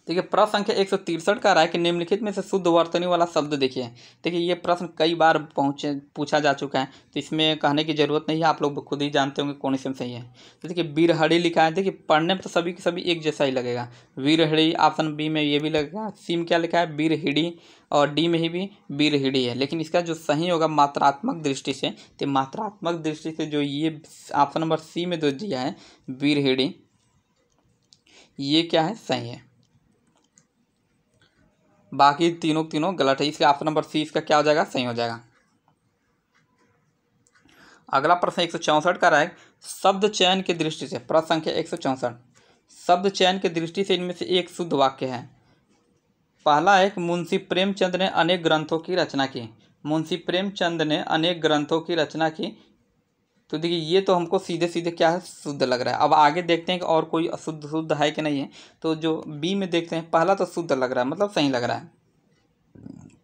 देखिए प्रश्न संख्या 163 का रहा है कि निम्नलिखित में से शुद्ध वर्तनी वाला शब्द देखिए। देखिए ये प्रश्न कई बार पूछा जा चुका है, तो इसमें कहने की जरूरत नहीं है, आप लोग खुद ही जानते होंगे कौन इसमें सही है। तो देखिए बीरहड़ी लिखा है, देखिए पढ़ने में तो सभी के सभी एक जैसा ही लगेगा। बीरहड़ी, ऑप्शन बी में ये भी लगेगा। सी में क्या लिखा है, बीरहिड़ी, और डी में ही भी बीरहिड़ी है। लेकिन इसका जो सही होगा मात्रात्मक दृष्टि से, तो मात्रात्मक दृष्टि से जो ये ऑप्शन नंबर सी में जो दिया है बीरहिड़ी, ये क्या है, सही है। बाकी तीनों गलत है, इसलिए ऑप्शन नंबर सी इसका क्या हो जाएगा, सही हो जाएगा। अगला प्रश्न 164 का रहा है शब्द चयन की दृष्टि से। प्रश्न संख्या 164, शब्द चयन की दृष्टि से इनमें से एक शुद्ध वाक्य है। पहला है कि मुंशी प्रेमचंद ने अनेक ग्रंथों की रचना की। मुंशी प्रेमचंद ने अनेक ग्रंथों की रचना की। तो देखिए ये तो हमको सीधे सीधे क्या है, शुद्ध लग रहा है। अब आगे देखते हैं कि और कोई शुद्ध है कि नहीं है। तो जो बी में देखते हैं, पहला तो शुद्ध लग रहा है, मतलब सही लग रहा है,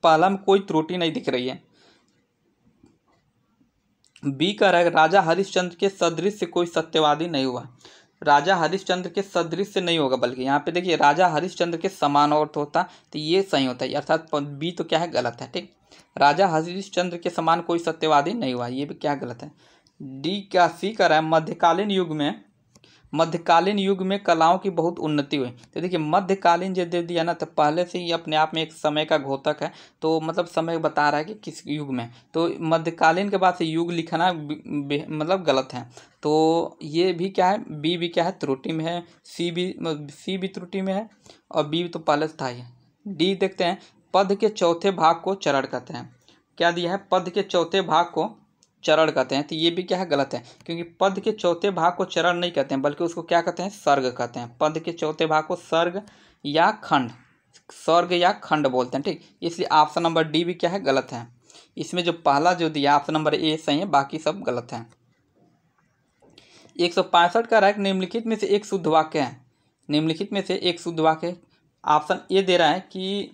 पहला में कोई त्रुटि नहीं दिख रही है। बी का रहा है राजा हरिश्चंद्र के सदृश से कोई सत्यवादी नहीं हुआ। राजा हरिश्चंद्र के सदृश से नहीं होगा, बल्कि यहाँ पे देखिए राजा हरिश्चंद्र के समान अर्थ होता, तो ये सही होता है, अर्थात बी तो क्या है, गलत है, ठीक। राजा हरिश्चंद्र के समान कोई सत्यवादी नहीं हुआ, ये भी क्या गलत है। डी का सी का रहा है मध्यकालीन युग में कलाओं की बहुत उन्नति हुई। तो देखिए मध्यकालीन जो दे दिया ना, तो पहले से ही अपने आप में एक समय का घोतक है, तो मतलब समय बता रहा है कि किस युग में। तो मध्यकालीन के बाद से युग लिखना मतलब गलत है। तो ये भी क्या है, बी भी क्या है, त्रुटि में है। सी भी त्रुटि में है, और बी तो पहले से था ही। डी देखते हैं, पद के चौथे भाग को चरण कहते हैं। क्या दिया है, पद के चौथे भाग को चरण कहते हैं। तो ये भी क्या है, गलत है, क्योंकि पद के चौथे भाग को चरण नहीं कहते हैं, बल्कि उसको क्या कहते हैं, सर्ग कहते हैं। पद के चौथे भाग को सर्ग या खंड बोलते हैं, ठीक। इसलिए ऑप्शन नंबर डी भी क्या है, गलत है। इसमें जो पहला जो दिया ऑप्शन नंबर ए सही है, बाकी सब गलत है। 165 का रहा है निम्नलिखित में से एक शुद्ध वाक्य है। निम्नलिखित में से एक शुद्ध वाक्य, ऑप्शन ए दे रहा है कि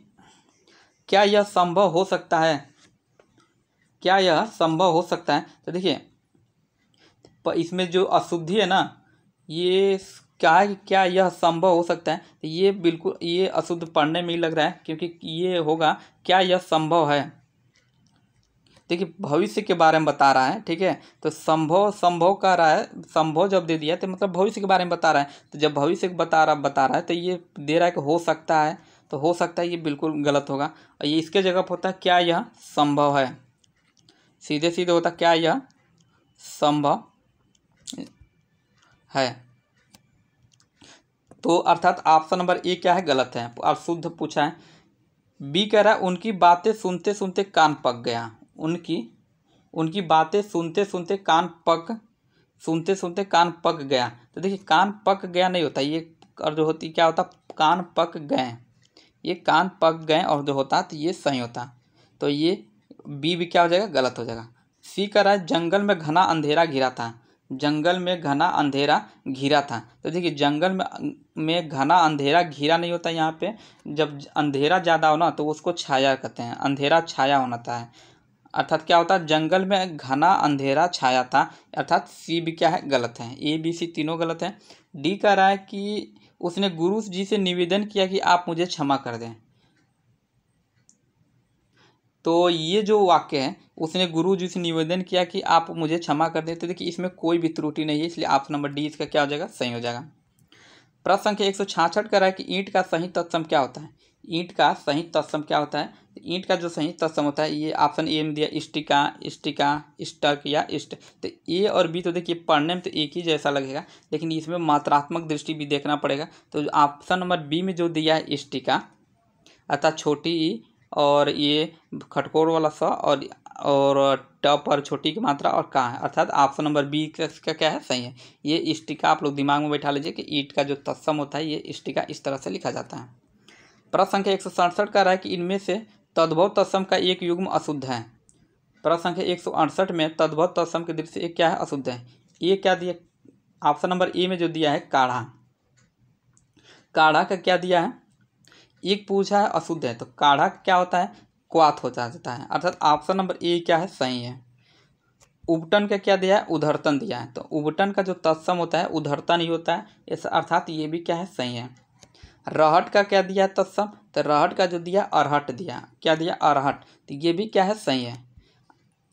क्या यह संभव हो सकता है, क्या यह संभव हो सकता है। तो देखिए इसमें जो अशुद्धि है ना, ये क्या है कि क्या यह संभव हो सकता है, तो ये बिल्कुल ये अशुद्ध पढ़ने में ही लग रहा है, क्योंकि ये होगा क्या यह संभव है। देखिए भविष्य के बारे में बता रहा है, ठीक है। तो संभव कर रहा है, संभव जब दे दिया तो मतलब भविष्य के बारे में बता रहा है। तो जब भविष्य बता रहा है तो ये दे रहा है कि हो सकता है, तो हो सकता है ये बिल्कुल गलत होगा। और ये इसके जगह पर होता है क्या यह संभव है, सीधे सीधे होता क्या यह संभव है। तो अर्थात ऑप्शन नंबर ए क्या है, गलत है, और शुद्ध पूछा है। बी कह रहा है उनकी बातें सुनते सुनते कान पक गया। उनकी बातें सुनते सुनते कान पक गया। तो देखिए कान पक गया नहीं होता, ये और जो होती क्या होता, कान पक गए, ये कान पक गए और जो होता तो ये सही होता। तो ये बी भी क्या हो जाएगा, गलत हो जाएगा। सी कर रहा है जंगल में घना अंधेरा घिरा था, जंगल में घना अंधेरा घिरा था। तो देखिए जंगल में घना अंधेरा घिरा नहीं होता यहाँ पे, जब अंधेरा ज़्यादा हो ना तो उसको छाया कहते हैं, अंधेरा छाया होता है। अर्थात क्या होता है, जंगल में घना अंधेरा छाया था, अर्थात सी भी क्या है, गलत है। ए बी सी तीनों गलत है। डी कह रहा है कि उसने गुरु जी से निवेदन किया कि आप मुझे क्षमा कर दें। तो ये जो वाक्य है, उसने गुरु जी से निवेदन किया कि आप मुझे क्षमा कर दें, तो देखिए इसमें कोई भी त्रुटि नहीं है, इसलिए ऑप्शन नंबर डी इसका क्या हो जाएगा, सही हो जाएगा। प्रश्न संख्या 166 कर रहा है कि ईंट का सही तत्सम क्या होता है। ईंट का सही तत्सम क्या होता है, ईंट का जो सही तत्सम होता है, ये ऑप्शन ए में दिया इष्टिका, इष्टिका, इष्टक या इष्ट। तो ए और बी तो देखिए पढ़ने में तो एक ही जैसा लगेगा, लेकिन इसमें मात्रात्मक दृष्टि भी देखना पड़ेगा। तो ऑप्शन नंबर बी में जो दिया है इष्टिका, अर्थात छोटी ई, और ये खटकोर वाला स और ट पर छोटी की मात्रा और का है, अर्थात ऑप्शन नंबर बी का क्या है, सही है। ये इष्टिका आप लोग दिमाग में बैठा लीजिए कि ईंट का जो तत्सम होता है ये इष्टिका इस तरह से लिखा जाता है। प्रश्न संख्या 167 का रहा है कि इनमें से तद्भव तत्सम का एक युग्म अशुद्ध है। प्रश्न संख्या 168 में तद्भव तत्सम की दृष्टि से एक क्या है, अशुद्ध है। ये क्या दिया, ऑप्शन नंबर ए में जो दिया है काढ़ा, काढ़ा का क्या दिया है, एक पूछा है अशुद्ध है, तो काढ़ा क्या होता है, क्वाथ हो जाता है, अर्थात ऑप्शन नंबर ए क्या है, सही है। उबटन का क्या दिया है, उधरतन दिया है, तो उबटन का जो तत्सम होता है उधरतन ही होता है, इस अर्थात ये भी क्या है, सही है। रहट का क्या दिया तत्सम, तो रहट का जो दिया अरहट दिया, क्या दिया, अरहट, तो ये भी क्या है, सही है।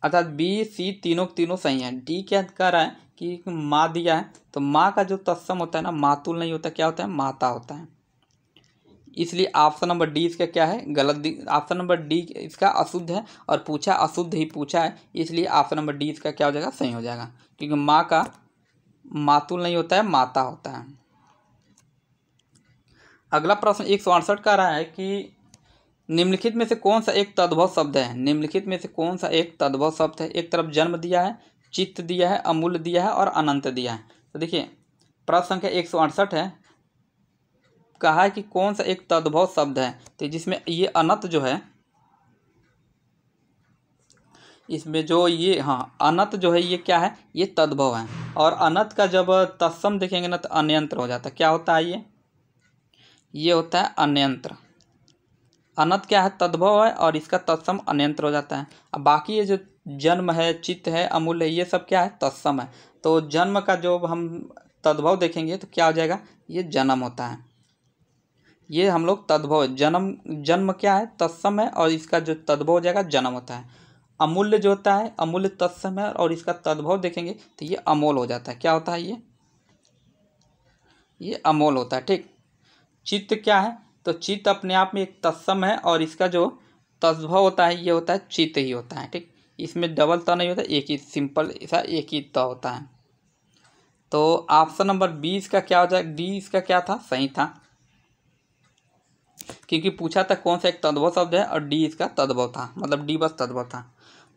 अर्थात बी सी तीनों तीनों सही है। डी क्या कह रहा है कि माँ दिया है, तो माँ का जो तत्सम होता है ना, मातुल नहीं होता, क्या होता है, माता होता है, इसलिए ऑप्शन नंबर डी इसका क्या है, गलत। ऑप्शन नंबर डी इसका अशुद्ध है, और पूछा अशुद्ध ही पूछा है, इसलिए ऑप्शन नंबर डी इसका क्या हो जाएगा, सही हो जाएगा, क्योंकि माँ का मातुल नहीं होता है, माता होता है। अगला प्रश्न 168 का रहा है कि निम्नलिखित में से कौन सा एक तद्भव शब्द है, निम्नलिखित में से कौन सा एक तद्भव शब्द है। एक तरफ जन्म दिया है, चित्त दिया है, अमूल्य दिया है और अनंत दिया है। तो देखिए प्रश्न संख्या 168 है, कहा है कि कौन सा एक तद्भव शब्द है, तो जिसमें ये अनंत जो है, इसमें जो ये, हाँ अनंत जो है ये क्या है, ये तद्भव है। और अनंत का जब तत्सम देखेंगे ना तो अन्यंत्र हो जाता है, क्या होता है ये होता है अन्यंत्र। अनंत क्या है, तद्भव है, और इसका तत्सम अन्यंत्र हो जाता है। अब बाकी ये जो जन्म है, चित्त है, अमूल्य है, ये सब क्या है, तत्सम है। तो जन्म का जो हम तद्भव देखेंगे तो क्या हो जाएगा, ये जन्म होता है, ये हम लोग तद्भव, जन्म जन्म क्या है, तत्सम है, और इसका जो तद्भव हो जाएगा जन्म होता है। अमूल्य जो होता है, अमूल्य तत्सम है, और इसका तद्भव देखेंगे तो ये अमोल हो जाता है, क्या होता है ये अमोल होता है, ठीक। चित्त क्या है, तो चित्त अपने आप में एक तत्सम है, और इसका जो तद्भव होता है ये होता है चित्त ही होता है, ठीक। इसमें डबल त नहीं होता, एक ही सिंपल ऐसा एक ही त होता है। तो ऑप्शन नंबर 20 का क्या हो जाएगा, डी इसका क्या था, सही था, क्योंकि पूछा था कौन सा एक तद्भव शब्द है, और डी इसका तद्भव था, मतलब डी बस तद्भव था।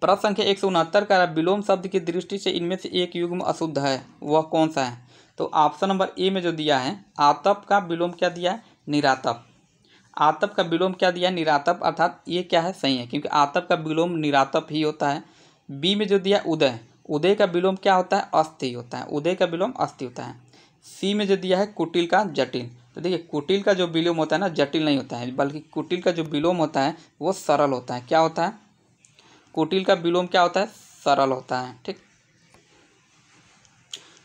प्रश्न संख्या 169 का विलोम शब्द की दृष्टि से इनमें से एक युग्म अशुद्ध है, वह कौन सा है। तो ऑप्शन नंबर ए में जो दिया है, आतप का विलोम क्या दिया है, निरातप, आतप का विलोम क्या दिया है, निरातप, अर्थात ये क्या है, सही है, क्योंकि आतप का विलोम निरातप ही होता है। बी में जो दिया उदय, उदय का विलोम क्या होता है, अस्थि होता है, उदय का विलोम अस्थि होता है। सी में जो दिया है कुटिल का जटिल, तो देखिए कुटिल का जो विलोम होता है ना, जटिल नहीं होता है, बल्कि कुटिल का जो विलोम होता है वो सरल होता है, क्या होता है, कुटिल का विलोम क्या होता है, सरल होता है, ठीक।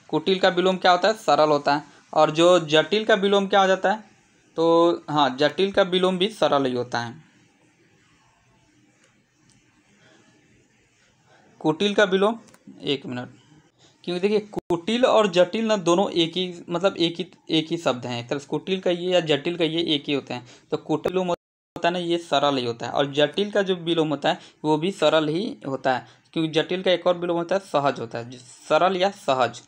कुटिल का विलोम क्या होता है, सरल होता है। और जो जटिल का विलोम क्या हो जाता है, तो हाँ जटिल का विलोम भी सरल ही होता है। कुटिल का विलोम, एक मिनट, क्योंकि देखिए कुटिल और जटिल ना दोनों एक ही, मतलब एक ही शब्द हैं, एक तरह से कुटिल का ये या जटिल का ये एक ही होते हैं। तो कुटिल होता है ना, ये सरल ही होता है, और जटिल का जो विलोम होता है वो भी सरल ही होता है, क्योंकि जटिल का एक और विलोम होता है सहज होता है, सरल या सहज,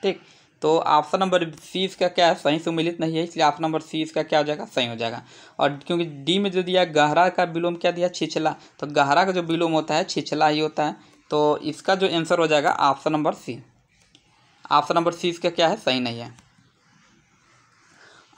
ठीक। तो ऑप्शन नंबर सी इसका क्या है, सही सुमिलित नहीं है, इसलिए ऑप्शन नंबर सी इसका क्या हो जाएगा, सही हो जाएगा। और क्योंकि डी में जो दिया गहरा का विलोम क्या दिया, छिछला, तो गहरा का जो विलोम होता है छिछला ही होता है। तो इसका जो आंसर हो जाएगा option number C, option number C इसका क्या है, सही नहीं है।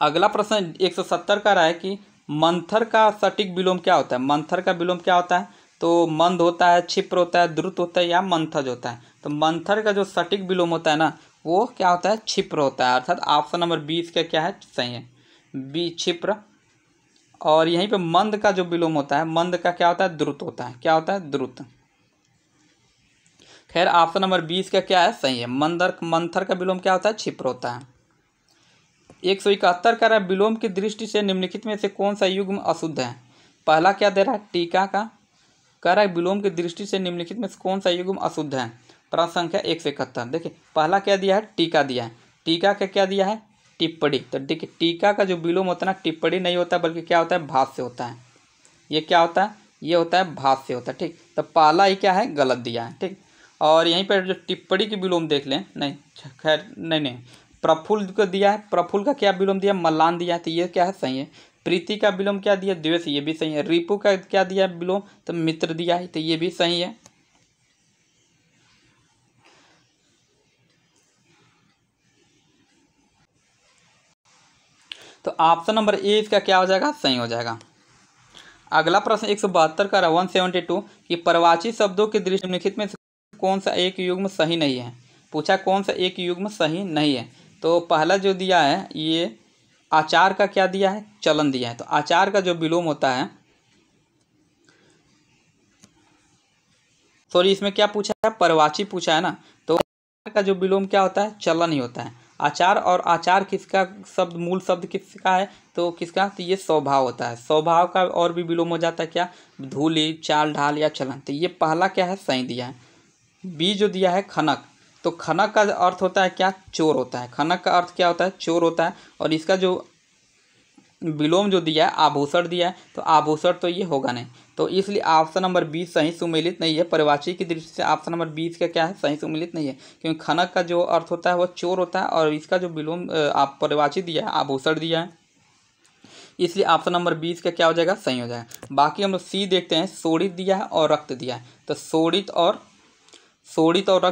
अगला प्रश्न 170 का रहा है कि मंथर का सटीक विलोम क्या होता है। मंथर का विलोम क्या होता है, तो मंद होता है, क्षिप्र होता है, द्रुत होता है या मंथज होता है। तो मंथर का जो सटीक विलोम होता है ना, वो क्या होता है, क्षिप्र होता है। अर्थात ऑप्शन नंबर 20 का क्या है, सही है, बी क्षिप्र। और यहीं पे मंद का जो विलोम होता है, मंद का क्या होता है, द्रुत होता है। क्या होता है, द्रुत। खैर ऑप्शन नंबर 20 का क्या है, सही है, मंथर का विलोम क्या होता है, क्षिप्र होता है। 171 का विलोम की दृष्टि से निम्नलिखित में से कौन सा युग्म अशुद्ध है। पहला क्या दे रहा है, टीका का कह रहा है विलोम की दृष्टि से निम्नलिखित में से कौन सा युग्म अशुद्ध है। प्रश्न संख्या 171। देखिए पहला क्या दिया है, टीका दिया है। टीका का क्या दिया है, टिप्पणी। तो देखिए टीका का जो विलोम होता है ना, टिप्पणी नहीं होता बल्कि क्या होता है, भाष्य होता है। ये क्या होता है, ये होता है भाष्य होता है। ठीक, तो पहला ही क्या है, गलत दिया है। ठीक, और यहीं पर जो टिप्पणी की विलोम देख लें, नहीं खैर नहीं, प्रफुल्ल को दिया है। प्रफुल्ल का क्या विलोम दिया, मल्लान दिया है, तो ये क्या है, सही है। प्रीति का विलोम क्या दिया, द्वेष, ये भी सही है। रिपु का क्या दिया विलोम, तो मित्र दिया है, तो ये भी सही है। तो ऑप्शन नंबर ए इसका क्या हो जाएगा, सही हो जाएगा। अगला प्रश्न 172 का 172 कि परवाची शब्दों के दृष्टि निम्नलिखित में से कौन सा एक युग्म सही नहीं है। पूछा कौन सा एक युग्म सही नहीं है। तो पहला जो दिया है, ये आचार का क्या दिया है, चलन दिया है। तो आचार का जो विलोम होता है, सॉरी इसमें क्या पूछा है, परवाची पूछा है ना, तो आचार का जो विलोम क्या होता है, चलन ही होता है। आचार और आचार किसका शब्द, मूल शब्द किसका है, तो किसका, तो ये स्वभाव होता है। स्वभाव का और भी विलोम हो जाता है क्या, धूलि, चाल ढाल या चलन। तो ये पहला क्या है, सही दिया है। बी जो दिया है खनक, तो खनक का अर्थ होता है क्या, चोर होता है। खनक का अर्थ क्या होता है, चोर होता है। और इसका जो विलोम जो दिया है, आभूषण दिया है, तो आभूषण तो ये होगा नहीं। तो इसलिए ऑप्शन नंबर 20 सही सुमेलित नहीं है। परिवाची की दृष्टि से ऑप्शन नंबर 20 का क्या है, सही सुमेलित नहीं है, क्योंकि खनक का जो अर्थ होता है वो चोर होता है, और इसका जो विलोम आप परिवाची दिया है, आभूषण दिया है, इसलिए ऑप्शन नंबर 20 का क्या हो जाएगा, सही हो जाएगा। बाकी हम लोग सी देखते हैं, शोणित दिया है और रक्त दिया है। तो शोणित और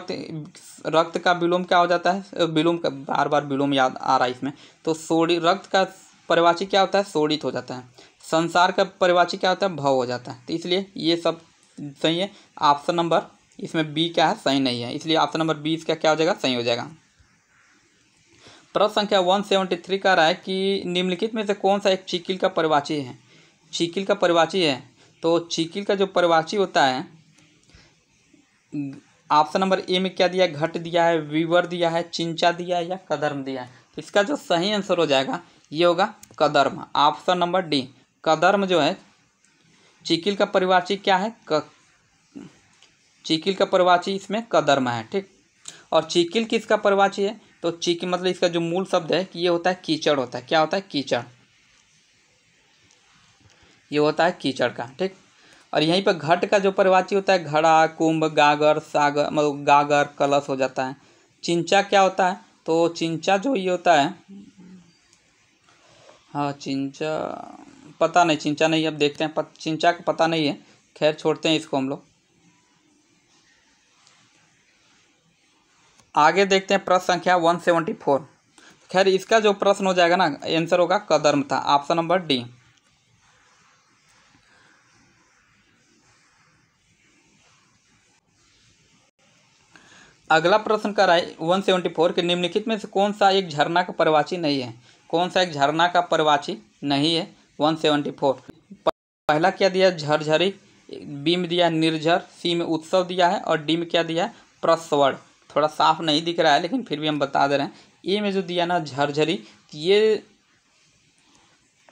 रक्त का विलोम क्या हो जाता है, विलोम का बार बार विलोम याद आ रहा है इसमें। तो शोणित, रक्त का परिवाची क्या होता है, शोणित हो जाता है। संसार का परिवाची क्या होता है, भव हो जाता है। तो इसलिए ये सब सही है। ऑप्शन नंबर इसमें बी क्या है, सही नहीं है, इसलिए ऑप्शन नंबर 20 का क्या हो जाएगा, सही हो जाएगा। प्रश्न संख्या 173 का रहा है कि निम्नलिखित में से कौन सा एक चिकिल का परिवाची है। चिकिल का परिवाची है, तो चिकिल का जो परिवाची होता है, ऑप्शन नंबर ए में क्या दिया है, घट दिया है, वीवर दिया है, चिंचा दिया है या कदर्म दिया है। इसका जो सही आंसर हो जाएगा ये होगा कदर्म, ऑप्शन नंबर डी। कदर्म जो है चिकिल का परिवाची क्या है, चिकिल का परिवाची इसमें कदर्म है। ठीक, और चिकिल किसका परिवाची है, तो चिकिल मतलब इसका जो मूल शब्द है कि ये होता है कीचड़ होता है। क्या होता है, कीचड़, ये होता है कीचड़ का। ठीक, और यहीं पर घट का जो परिवाची होता है, घड़ा, कुंभ, गागर, सागर, मतलब गागर, कलश हो जाता है। चिंचा क्या होता है, तो चिंचा जो ये होता है, हाँ चिंचा पता नहीं, चिंचा नहीं, अब देखते हैं, चिंचा का पता नहीं है, खैर छोड़ते हैं इसको हम लोग। आगे देखते हैं प्रश्न संख्या 174। खैर इसका जो प्रश्न हो जाएगा ना, आंसर होगा कदर्म था, ऑप्शन नंबर डी। अगला प्रश्न कर रहा है 174 के निम्नलिखित में से कौन सा एक झरना का परिवाची नहीं है। कौन सा एक झरना का परिवाची नहीं है, 174। पहला क्या दिया, झरझरी, बी में दिया निर्झर, सी में उत्सव दिया है, और डी में क्या दिया है, प्रस्वड़। थोड़ा साफ नहीं दिख रहा है लेकिन फिर भी हम बता दे रहे हैं। ए में जो दिया ना झरझरी, ये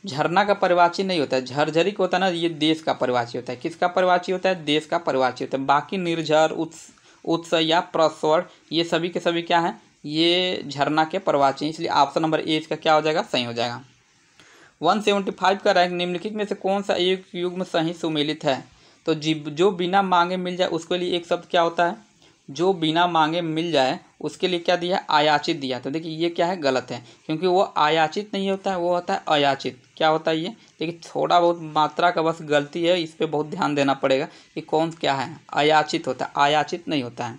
झरना का परिवाची नहीं होता है। झरझरी को होता है ना, ये देश का परिवाची होता है। किसका परिवाची होता है, देश का परिवाची होता है। बाकी निर्झर, उत्स या प्रस्वड़, ये सभी के सभी क्या हैं, ये झरना के परिवाची हैं, इसलिए ऑप्शन नंबर ए इसका क्या हो जाएगा, सही हो जाएगा। 175 का रैंक निम्नलिखित में से कौन सा एक युग्म सही सुमेलित है। तो जो बिना मांगे मिल जाए उसके लिए एक शब्द क्या होता है, जो बिना मांगे मिल जाए उसके लिए क्या दिया है, आयाचित दिया। तो देखिए ये क्या है, गलत है, क्योंकि वो आयाचित नहीं होता है, वो होता है अयाचित। क्या होता है ये, देखिए थोड़ा बहुत मात्रा का बस गलती है, इस पर बहुत ध्यान देना पड़ेगा कि कौन क्या है। अयाचित होता है, आयाचित नहीं होता है।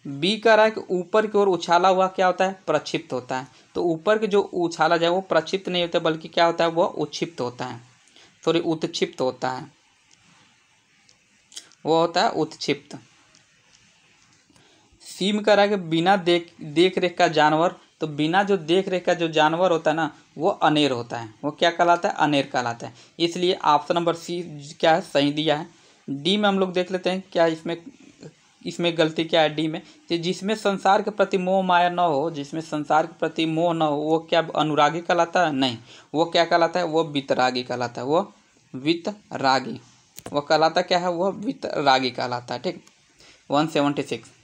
बी कह रहा है कि ऊपर की ओर उछाला हुआ क्या होता है, प्रक्षिप्त होता है। तो ऊपर के जो उछाला जाए वो प्रक्षिप्त नहीं होता बल्कि क्या होता है, वो उत्क्षिप्त होता है, सॉरी उत्क्षिप्त होता है, वो होता है उत्क्षिप्त। सी में कह रहा है कि बिना देख रेख का जानवर, तो बिना जो देख रेख का जो जानवर होता है ना वो अनेर होता है, वो क्या कहलाता है, अनेर कहलाता है। इसलिए ऑप्शन नंबर सी क्या है, सही दिया है। डी में हम लोग देख लेते हैं क्या इसमें गलती क्या है डी में, कि जिसमें संसार के प्रति मोह माया न हो, जिसमें संसार के प्रति मोह न हो वो क्या अनुरागी कहलाता है, नहीं, वो क्या कहलाता है, वो वितरागी कहलाता है, वो वितरागी, वो कहलाता क्या है, वो वितरागी कहलाता है। ठीक, 176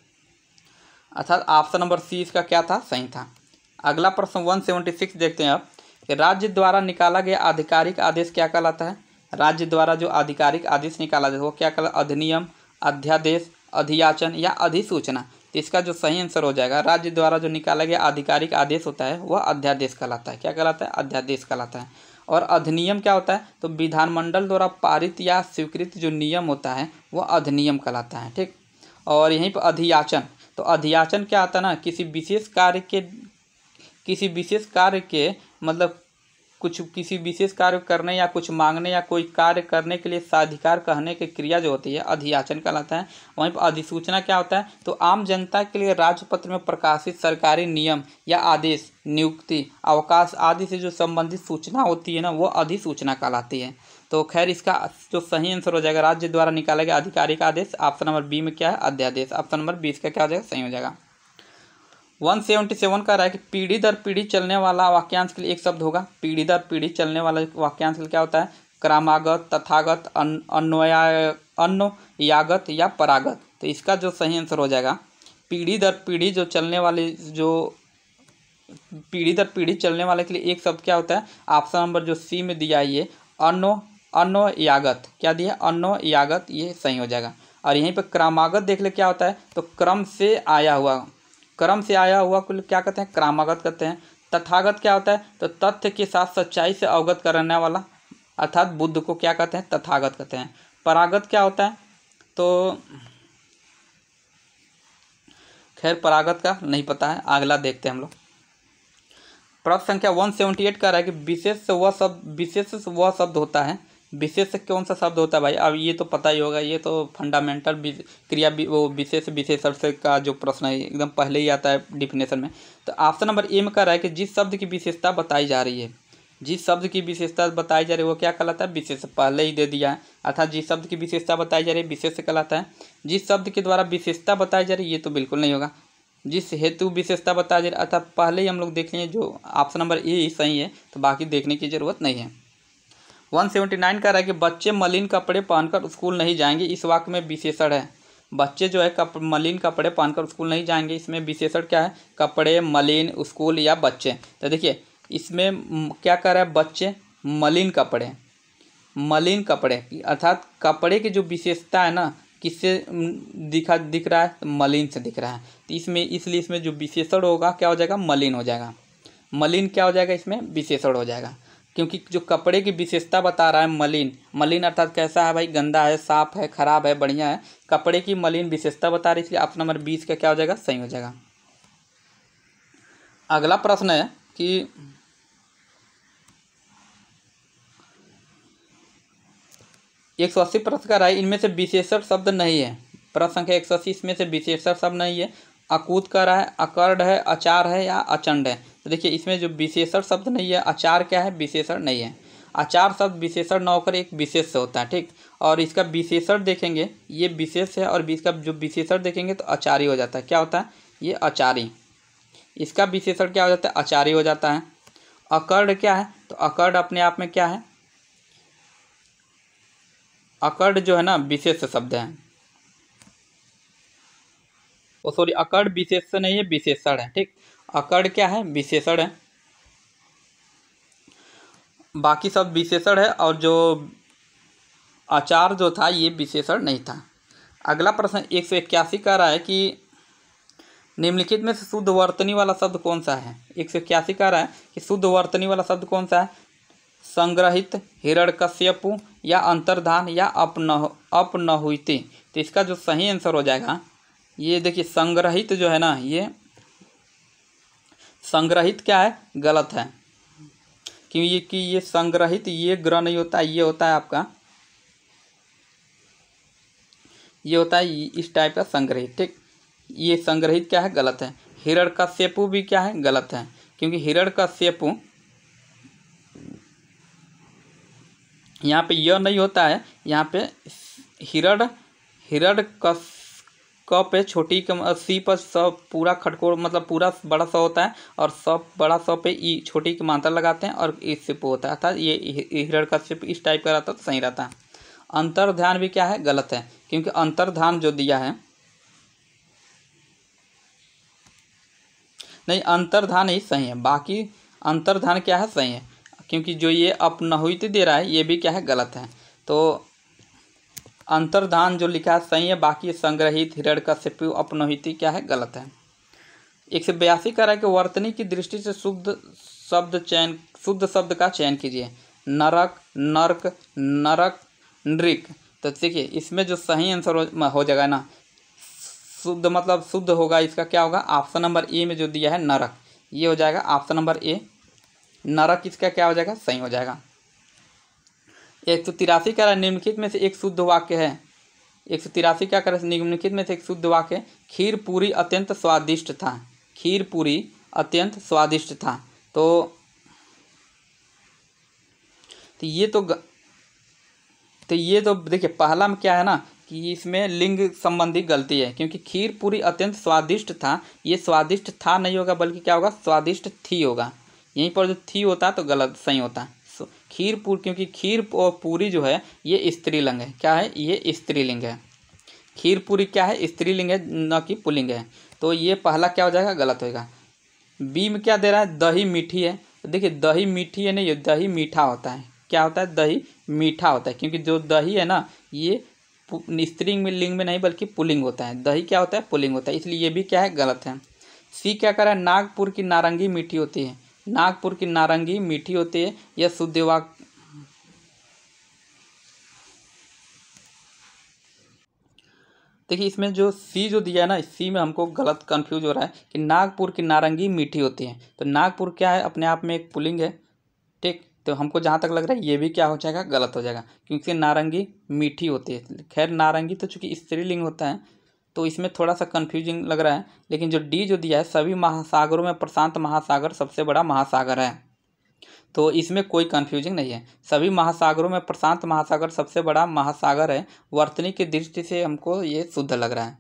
अर्थात ऑप्शन नंबर सी इसका क्या था, सही था। अगला प्रश्न 176 देखते हैं अब, कि राज्य द्वारा निकाला गया आधिकारिक आदेश क्या कहलाता है। राज्य द्वारा जो आधिकारिक आदेश निकाला जाए वो क्या कहलाता है, अधिनियम, अध्यादेश, अधियाचन या अधिसूचना। तो इसका जो सही आंसर हो जाएगा, राज्य द्वारा जो निकाला गया आधिकारिक आदेश होता है वह अध्यादेश कहलाता है। क्या कहलाता है, अध्यादेश कहलाता है। और अधिनियम क्या होता है, तो विधानमंडल द्वारा पारित या स्वीकृत जो नियम होता है वह अधिनियम कहलाता है। ठीक, और यहीं पर अधियाचन, तो अधियाचन क्या आता है ना, किसी विशेष कार्य के मतलब किसी विशेष कार्य करने या कुछ मांगने या कोई कार्य करने के लिए साधिकार कहने की क्रिया जो होती है अधियाचन कहलाता है। वहीं पर अधिसूचना क्या होता है, तो आम जनता के लिए राजपत्र में प्रकाशित सरकारी नियम या आदेश, नियुक्ति, अवकाश आदि से जो संबंधित सूचना होती है ना वो अधिसूचना कहलाती है। तो खैर इसका जो सही आंसर हो जाएगा, राज्य द्वारा निकाला गया आधिकारिक आदेश, ऑप्शन नंबर बी में क्या है, अध्यादेश। ऑप्शन नंबर 20 का क्या हो जाएगा, सही हो जाएगा। 177 का रहा है कि पीढ़ी दर पीढ़ी चलने वाला वाक्यांश के लिए एक शब्द होगा। पीढ़ी दर पीढ़ी चलने वाला वाक्यांश के लिए क्या होता है, क्रमागत, तथागत, अन्वयागत या परागत। तो इसका जो सही आंसर हो जाएगा, पीढ़ी दर पीढ़ी जो चलने वाले पीढ़ी दर पीढ़ी चलने वाले के लिए एक शब्द क्या होता है, ऑप्शन नंबर जो सी में दिया है ये अन्वयागत, क्या दिया, अन्वयागत, ये सही हो जाएगा। और यहीं पर क्रमागत देख ले क्या होता है, तो क्रम से आया हुआ को क्या कहते हैं, क्रमागत कहते हैं। तथागत क्या होता है, तो तथ्य के साथ सच्चाई से अवगत कराने वाला, अर्थात बुद्ध को क्या कहते हैं, तथागत कहते हैं। परागत क्या होता है, तो खैर परागत का नहीं पता है, अगला देखते हैं हम लोग। प्रश्न संख्या 178 का रहा है कि विशेष वह शब्द होता है, विशेष कौन सा शब्द होता है भाई, अब ये तो पता ही होगा, ये तो फंडामेंटल क्रिया वो विशेषण से का जो प्रश्न है एकदम पहले ही आता है डिफिनेशन में। तो ऑप्शन नंबर ए में कह रहा है कि जिस शब्द की विशेषता बताई जा रही है, जिस शब्द की विशेषता बताई जा रही है वो क्या कहलाता है, विशेष, पहले ही दे दिया है। अर्थात जिस शब्द की विशेषता बताई जा रही है विशेष कहलाता है। जिस शब्द के द्वारा विशेषता बताई जा रही है ये तो बिल्कुल नहीं होगा। जिस हेतु विशेषता बताई जा रही है, अर्थात पहले ही हम लोग देख लें जो ऑप्शन नंबर ए ही सही है, तो बाकी देखने की जरूरत नहीं है। 179 का रहा है कि बच्चे मलिन कपड़े पहनकर स्कूल नहीं जाएंगे, इस वाक्य में विशेषण है। बच्चे जो है मलिन कपड़े पहनकर स्कूल नहीं जाएंगे, इसमें विशेषण क्या है, कपड़े, मलिन, स्कूल या बच्चे। तो देखिए इसमें क्या कर रहा है, बच्चे, मलिन कपड़े, अर्थात कपड़े की जो विशेषता है ना किससे दिख रहा है, तो मलिन से दिख रहा है। तो इसलिए इसमें जो विशेषण होगा क्या हो जाएगा, मलिन हो जाएगा। मलिन क्या हो जाएगा, इसमें विशेषण हो जाएगा, क्योंकि जो कपड़े की विशेषता बता रहा है मलिन अर्थात कैसा है भाई, गंदा है, साफ है, खराब है, बढ़िया है, कपड़े की मलिन विशेषता बता रही है, इसलिए ऑप्शन नंबर 20 का क्या हो जाएगा, सही हो जाएगा। अगला प्रश्न है कि 180 प्रश्न का है, इनमें से विशेषण शब्द नहीं है। प्रश्न संख्या 180 इसमें से विशेषण शब्द नहीं है। अकूत का रहा है, अकर्ड है, अचार है या अचंड है। तो देखिए इसमें जो विशेषण शब्द नहीं है, अचार क्या है, विशेषण नहीं है। अचार शब्द विशेषण न होकर एक विशेष से होता है, ठीक। और इसका विशेषण देखेंगे, ये विशेष है, और इसका जो विशेषण देखेंगे तो अचारी हो जाता है। क्या होता है, ये अचारी, इसका विशेषण क्या हो जाता है, अचारी हो जाता है। अकर्ड क्या है, तो अकर्ड अपने आप में क्या है, अकर्ड जो है ना विशेष शब्द है, सॉरी अकर्ड विशेष नहीं है, विशेषण है, ठीक। अकर्ड क्या है, विशेषण है, बाकी सब विशेषण है, और जो आचार जो था ये विशेषण नहीं था। अगला प्रश्न 181 का रहा है कि निम्नलिखित में से शुद्ध वर्तनी वाला शब्द कौन सा है। 181 का रहा है कि शुद्ध वर्तनी वाला शब्द कौन सा है, संग्रहित, हिरण्यकश्यपु या अंतर्धान या अपनहुति। तो इसका जो सही आंसर हो जाएगा ये देखिए संग्रहित जो है ना, ये संग्रहित क्या है, गलत है। क्योंकि ये संग्रहित ये ग्रह नहीं होता, ये होता है आपका, ये होता है इस टाइप का संग्रहित, ठीक। ये संग्रहित क्या है, गलत है। हिरण्यकश्यपु भी क्या है, गलत है। क्योंकि हिरण्यकश्यपु यहाँ पे यह नहीं होता है, यहाँ पे हिरण्य क पे छोटी सी पर सब पूरा खटकोर मतलब पूरा बड़ा सा होता है, और सब बड़ा सा पे ई छोटी की मात्रा लगाते हैं और इससे पो होता है, अर्थात ये हिरण्यकश्यप इस टाइप का रहता तो सही रहता है। अंतर्ध्यान भी क्या है, गलत है। क्योंकि अंतर्ध्यान जो दिया है, नहीं अंतर्धान ही सही है, बाकी अंतर्धान क्या है, सही है। क्योंकि जो ये अपनहुति दे रहा है ये भी क्या है, गलत है। तो अंतर्धान जो लिखा है सही है, बाकी संग्रहित हिरण्यकश्यपु अपनहुति क्या है, गलत है। 182 कह रहा है कि वर्तनी की दृष्टि से शुद्ध शब्द का चयन कीजिए। नरक, नर्क, नरक, नृक। तो देखिए इसमें जो सही आंसर हो जाएगा ना, शुद्ध मतलब शुद्ध होगा, इसका क्या होगा, ऑप्शन नंबर ए में जो दिया है नरक, ये हो जाएगा ऑप्शन नंबर ए, नरक इसका क्या हो जाएगा, सही हो जाएगा। 183 का निम्नलिखित में से एक शुद्ध वाक्य है। 183 क्या कर, निम्नलिखित में से एक शुद्ध वाक्य, खीर पूरी अत्यंत स्वादिष्ट था। खीर पूरी अत्यंत स्वादिष्ट था। तो ये तो देखिए पहला में क्या है ना कि इसमें लिंग संबंधी गलती है, क्योंकि खीर पूरी अत्यंत स्वादिष्ट था, ये स्वादिष्ट था नहीं होगा, बल्कि क्या होगा, स्वादिष्ट थी होगा। यहीं पर जो थी होता है तो गलत सही होता है। खीर पूरी, क्योंकि खीर और पूरी जो है ये स्त्रीलिंग है, क्या है, ये स्त्रीलिंग है। खीर पूरी क्या है, स्त्रीलिंग है, न कि पुल्लिंग है। तो ये पहला क्या हो जाएगा, गलत होगा। बी में क्या दे रहा है, दही मीठी है। तो देखिए दही मीठी है नहीं, ये दही मीठा होता है। क्या होता है, दही मीठा होता है, क्योंकि जो दही है ना ये स्त्रीलिंग में लिंग में नहीं बल्कि पुल्लिंग होता है। दही क्या होता है, पुल्लिंग होता है, इसलिए ये भी क्या है, गलत है। सी क्या कर रहा है, नागपुर की नारंगी मीठी होती है। नागपुर की नारंगी मीठी होती है, यह शुद्ध वाक्य। देखिए इसमें जो सी जो दिया है ना, सी में हमको गलत कंफ्यूज हो रहा है कि नागपुर की नारंगी मीठी होती है। तो नागपुर क्या है, अपने आप में एक पुल्लिंग है, ठीक। तो हमको जहाँ तक लग रहा है ये भी क्या हो जाएगा, गलत हो जाएगा, क्योंकि नारंगी मीठी होती है। खैर नारंगी तो चूंकि स्त्रीलिंग होता है तो इसमें थोड़ा सा कन्फ्यूजिंग लग रहा है। लेकिन जो डी जो दिया है, सभी महासागरों में प्रशांत महासागर सबसे बड़ा महासागर है, तो इसमें कोई कन्फ्यूजिंग नहीं है। सभी महासागरों में प्रशांत महासागर सबसे बड़ा महासागर है। वर्तनी की दृष्टि से हमको ये शुद्ध लग रहा है,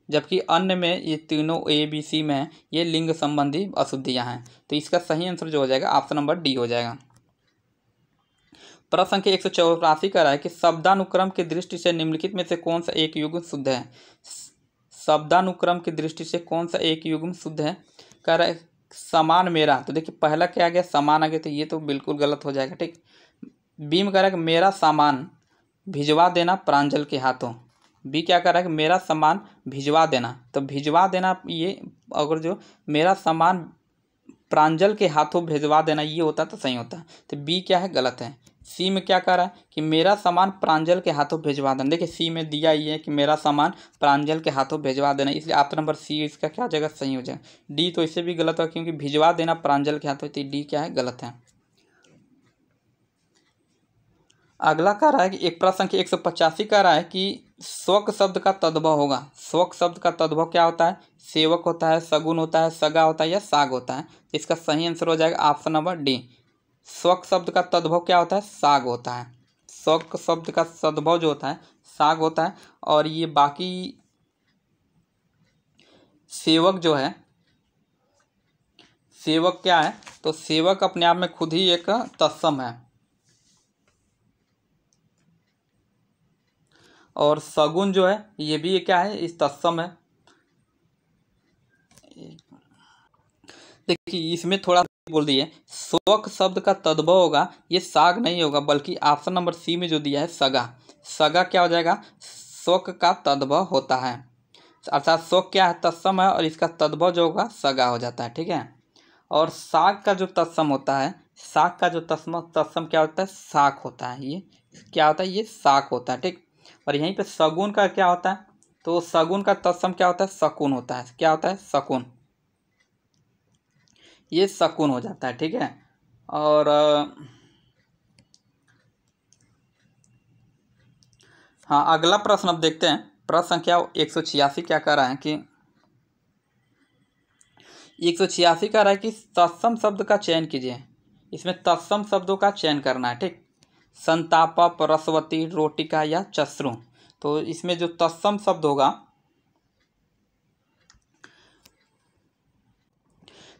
जबकि अन्य में ये तीनों ए बी सी में ये लिंग संबंधी अशुद्धियाँ हैं। तो इसका सही आंसर जो हो जाएगा ऑप्शन नंबर डी हो जाएगा। प्रश्न संख्या 184 का रहा है कि शब्दानुक्रम की दृष्टि से निम्नलिखित में से कौन सा एक युग्म शुद्ध है। शब्दानुक्रम की दृष्टि से कौन सा एक युग्म शुद्ध है, कह रहा है समान मेरा। तो देखिए पहला क्या आ गया, समान आ गया, तो ये तो बिल्कुल गलत हो जाएगा, ठीक। बी में कह रहा है कि मेरा सामान भिजवा देना प्रांजल के हाथों। बी क्या कर रहा है कि मेरा सामान भिजवा देना, तो भिजवा देना ये अगर जो मेरा सामान प्रांजल के हाथों भिजवा देना ये होता तो सही होता। तो बी क्या है, गलत है। सी में क्या कर रहा है कि मेरा सामान प्रांजल के हाथों भिजवा देना। देखिए सी में दिया ये है कि मेरा सामान प्रांजल के हाथों भिजवा देना, इसलिए ऑप्शन नंबर सी इसका क्या हो जाएगा, सही हो जाएगा। डी तो इससे भी गलत है, क्योंकि भिजवा देना प्रांजल के हाथों, तो डी क्या है, गलत है। अगला कह रहा है कि एक प्रश्न संख्या 185 कह रहा है कि स्वक शब्द का तद्भव होगा। स्वक शब्द का तद्भव क्या होता है, सेवक होता है, सगुन होता है, सगा होता है या साग होता है। इसका सही आंसर हो जाएगा ऑप्शन नंबर डी। स्वक शब्द का तद्भव क्या होता है, साग होता है। स्वक शब्द का तद्भव जो होता है साग होता है। और ये बाकी सेवक जो है, सेवक क्या है, तो सेवक अपने आप में खुद ही एक तत्सम है। और सगुन जो है ये भी क्या है, इस तत्सम है। देखिए इसमें थोड़ा बोल दिए, स्वक शब्द का तद्भव होगा, ये साग नहीं होगा, बल्कि ऑप्शन नंबर सी में जो दिया है सगा। सगा क्या हो जाएगा, स्वक का तद्भव होता है, अर्थात स्वक क्या है, तत्सम है, और इसका तद्भव जो होगा सगा हो जाता है, ठीक है। और साग का जो तत्सम होता है, साग का जो तत्सम क्या होता है, साग होता है। ये क्या होता है, ये साग होता है, ठीक। और यहीं पे सगुन का क्या होता है, तो सगुन का तत्सम क्या होता है? शकुन होता है। क्या होता है? शकुन। ये शकुन हो जाता है, ठीक है। और हाँ, अगला प्रश्न अब देखते हैं। प्रश्न संख्या 186 क्या कह रहा है कि 186 कह रहा है कि तत्सम शब्द का चयन कीजिए। इसमें तत्सम शब्दों का चयन करना है, ठीक। संतापक, रसवती, रोटिका या चश्रु। तो इसमें जो तत्सम शब्द होगा,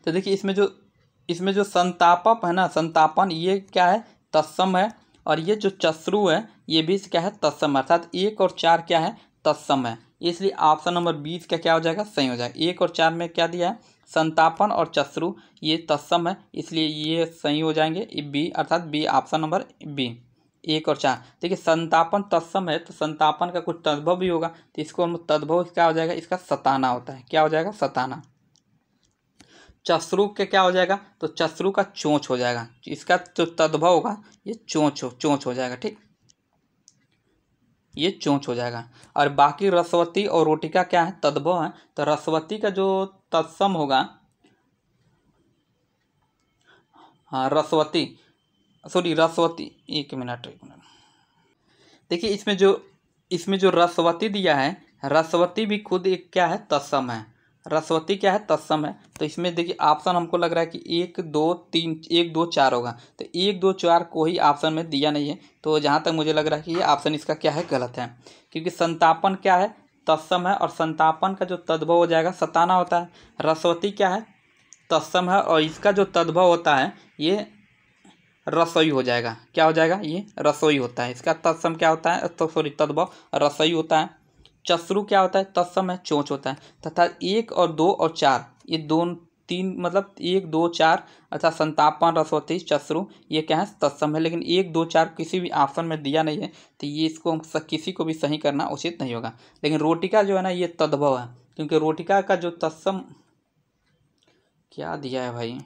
तो देखिए इसमें जो संतापक है ना, संतापन, ये क्या है? तत्सम है। और ये जो चश्रु है ये भी क्या है? तत्सम। अर्थात 1 और 4 क्या है? तत्सम है। इसलिए ऑप्शन नंबर 20 का क्या हो जाएगा? सही हो जाएगा। 1 और 4 में क्या दिया है? संतापन और चश्रु, ये तत्सम है, इसलिए ये सही हो जाएंगे। बी, अर्थात बी, ऑप्शन नंबर बी, 1 और 4। देखिए संतापन तत्सम है तो संतापन का कुछ तद्भव भी होगा, तो इसको हम तद्भव क्या हो जाएगा? इसका सताना होता है। क्या हो जाएगा? सताना। चश्रु के क्या हो जाएगा? तो चश्रु का चोंच हो जाएगा। इसका जो तद्भव होगा ये चोंच हो जाएगा, ठीक। ये चोंच हो जाएगा। और बाकी रसवती और रोटिका क्या है? तद्भव है। तो रसवती का जो तत्सम होगा, हाँ रसवती, सॉरी रसवती, एक मिनट। देखिए इसमें जो रसवती दिया है, रसवती भी खुद एक क्या है? तत्सम है। रसवती क्या है? तत्सम है। तो इसमें देखिए ऑप्शन हमको लग रहा है कि 1 2 3, 1 2 4 होगा। तो 1 2 4 कोई ऑप्शन में दिया नहीं है। तो जहाँ तक मुझे लग रहा है कि ये ऑप्शन इसका क्या है? गलत है। क्योंकि संतापन क्या है? तत्सम है। और संतापन का जो तद्भव हो जाएगा सताना होता है। रसवती क्या है? तत्सम है। और इसका जो तद्भव होता है ये रसोई हो जाएगा। क्या हो जाएगा? ये रसोई होता है। इसका तत्सम क्या होता है? तो सॉरी, तद्भव रसोई होता है। चश्रु क्या होता है? तत्सम है, चोंच होता है। तथा 1 और 2 और 4, ये दोनों तीन, मतलब 1 2 4 अर्थात संतापन, रसवती, चश्रु, ये क्या है? तत्सम है। लेकिन 1 2 4 किसी भी ऑप्शन में दिया नहीं है, तो ये इसको हम किसी को भी सही करना उचित नहीं होगा। लेकिन रोटिका जो है ना, ये तद्भव है। क्योंकि रोटिका का जो तत्सम, क्या दिया है भाई?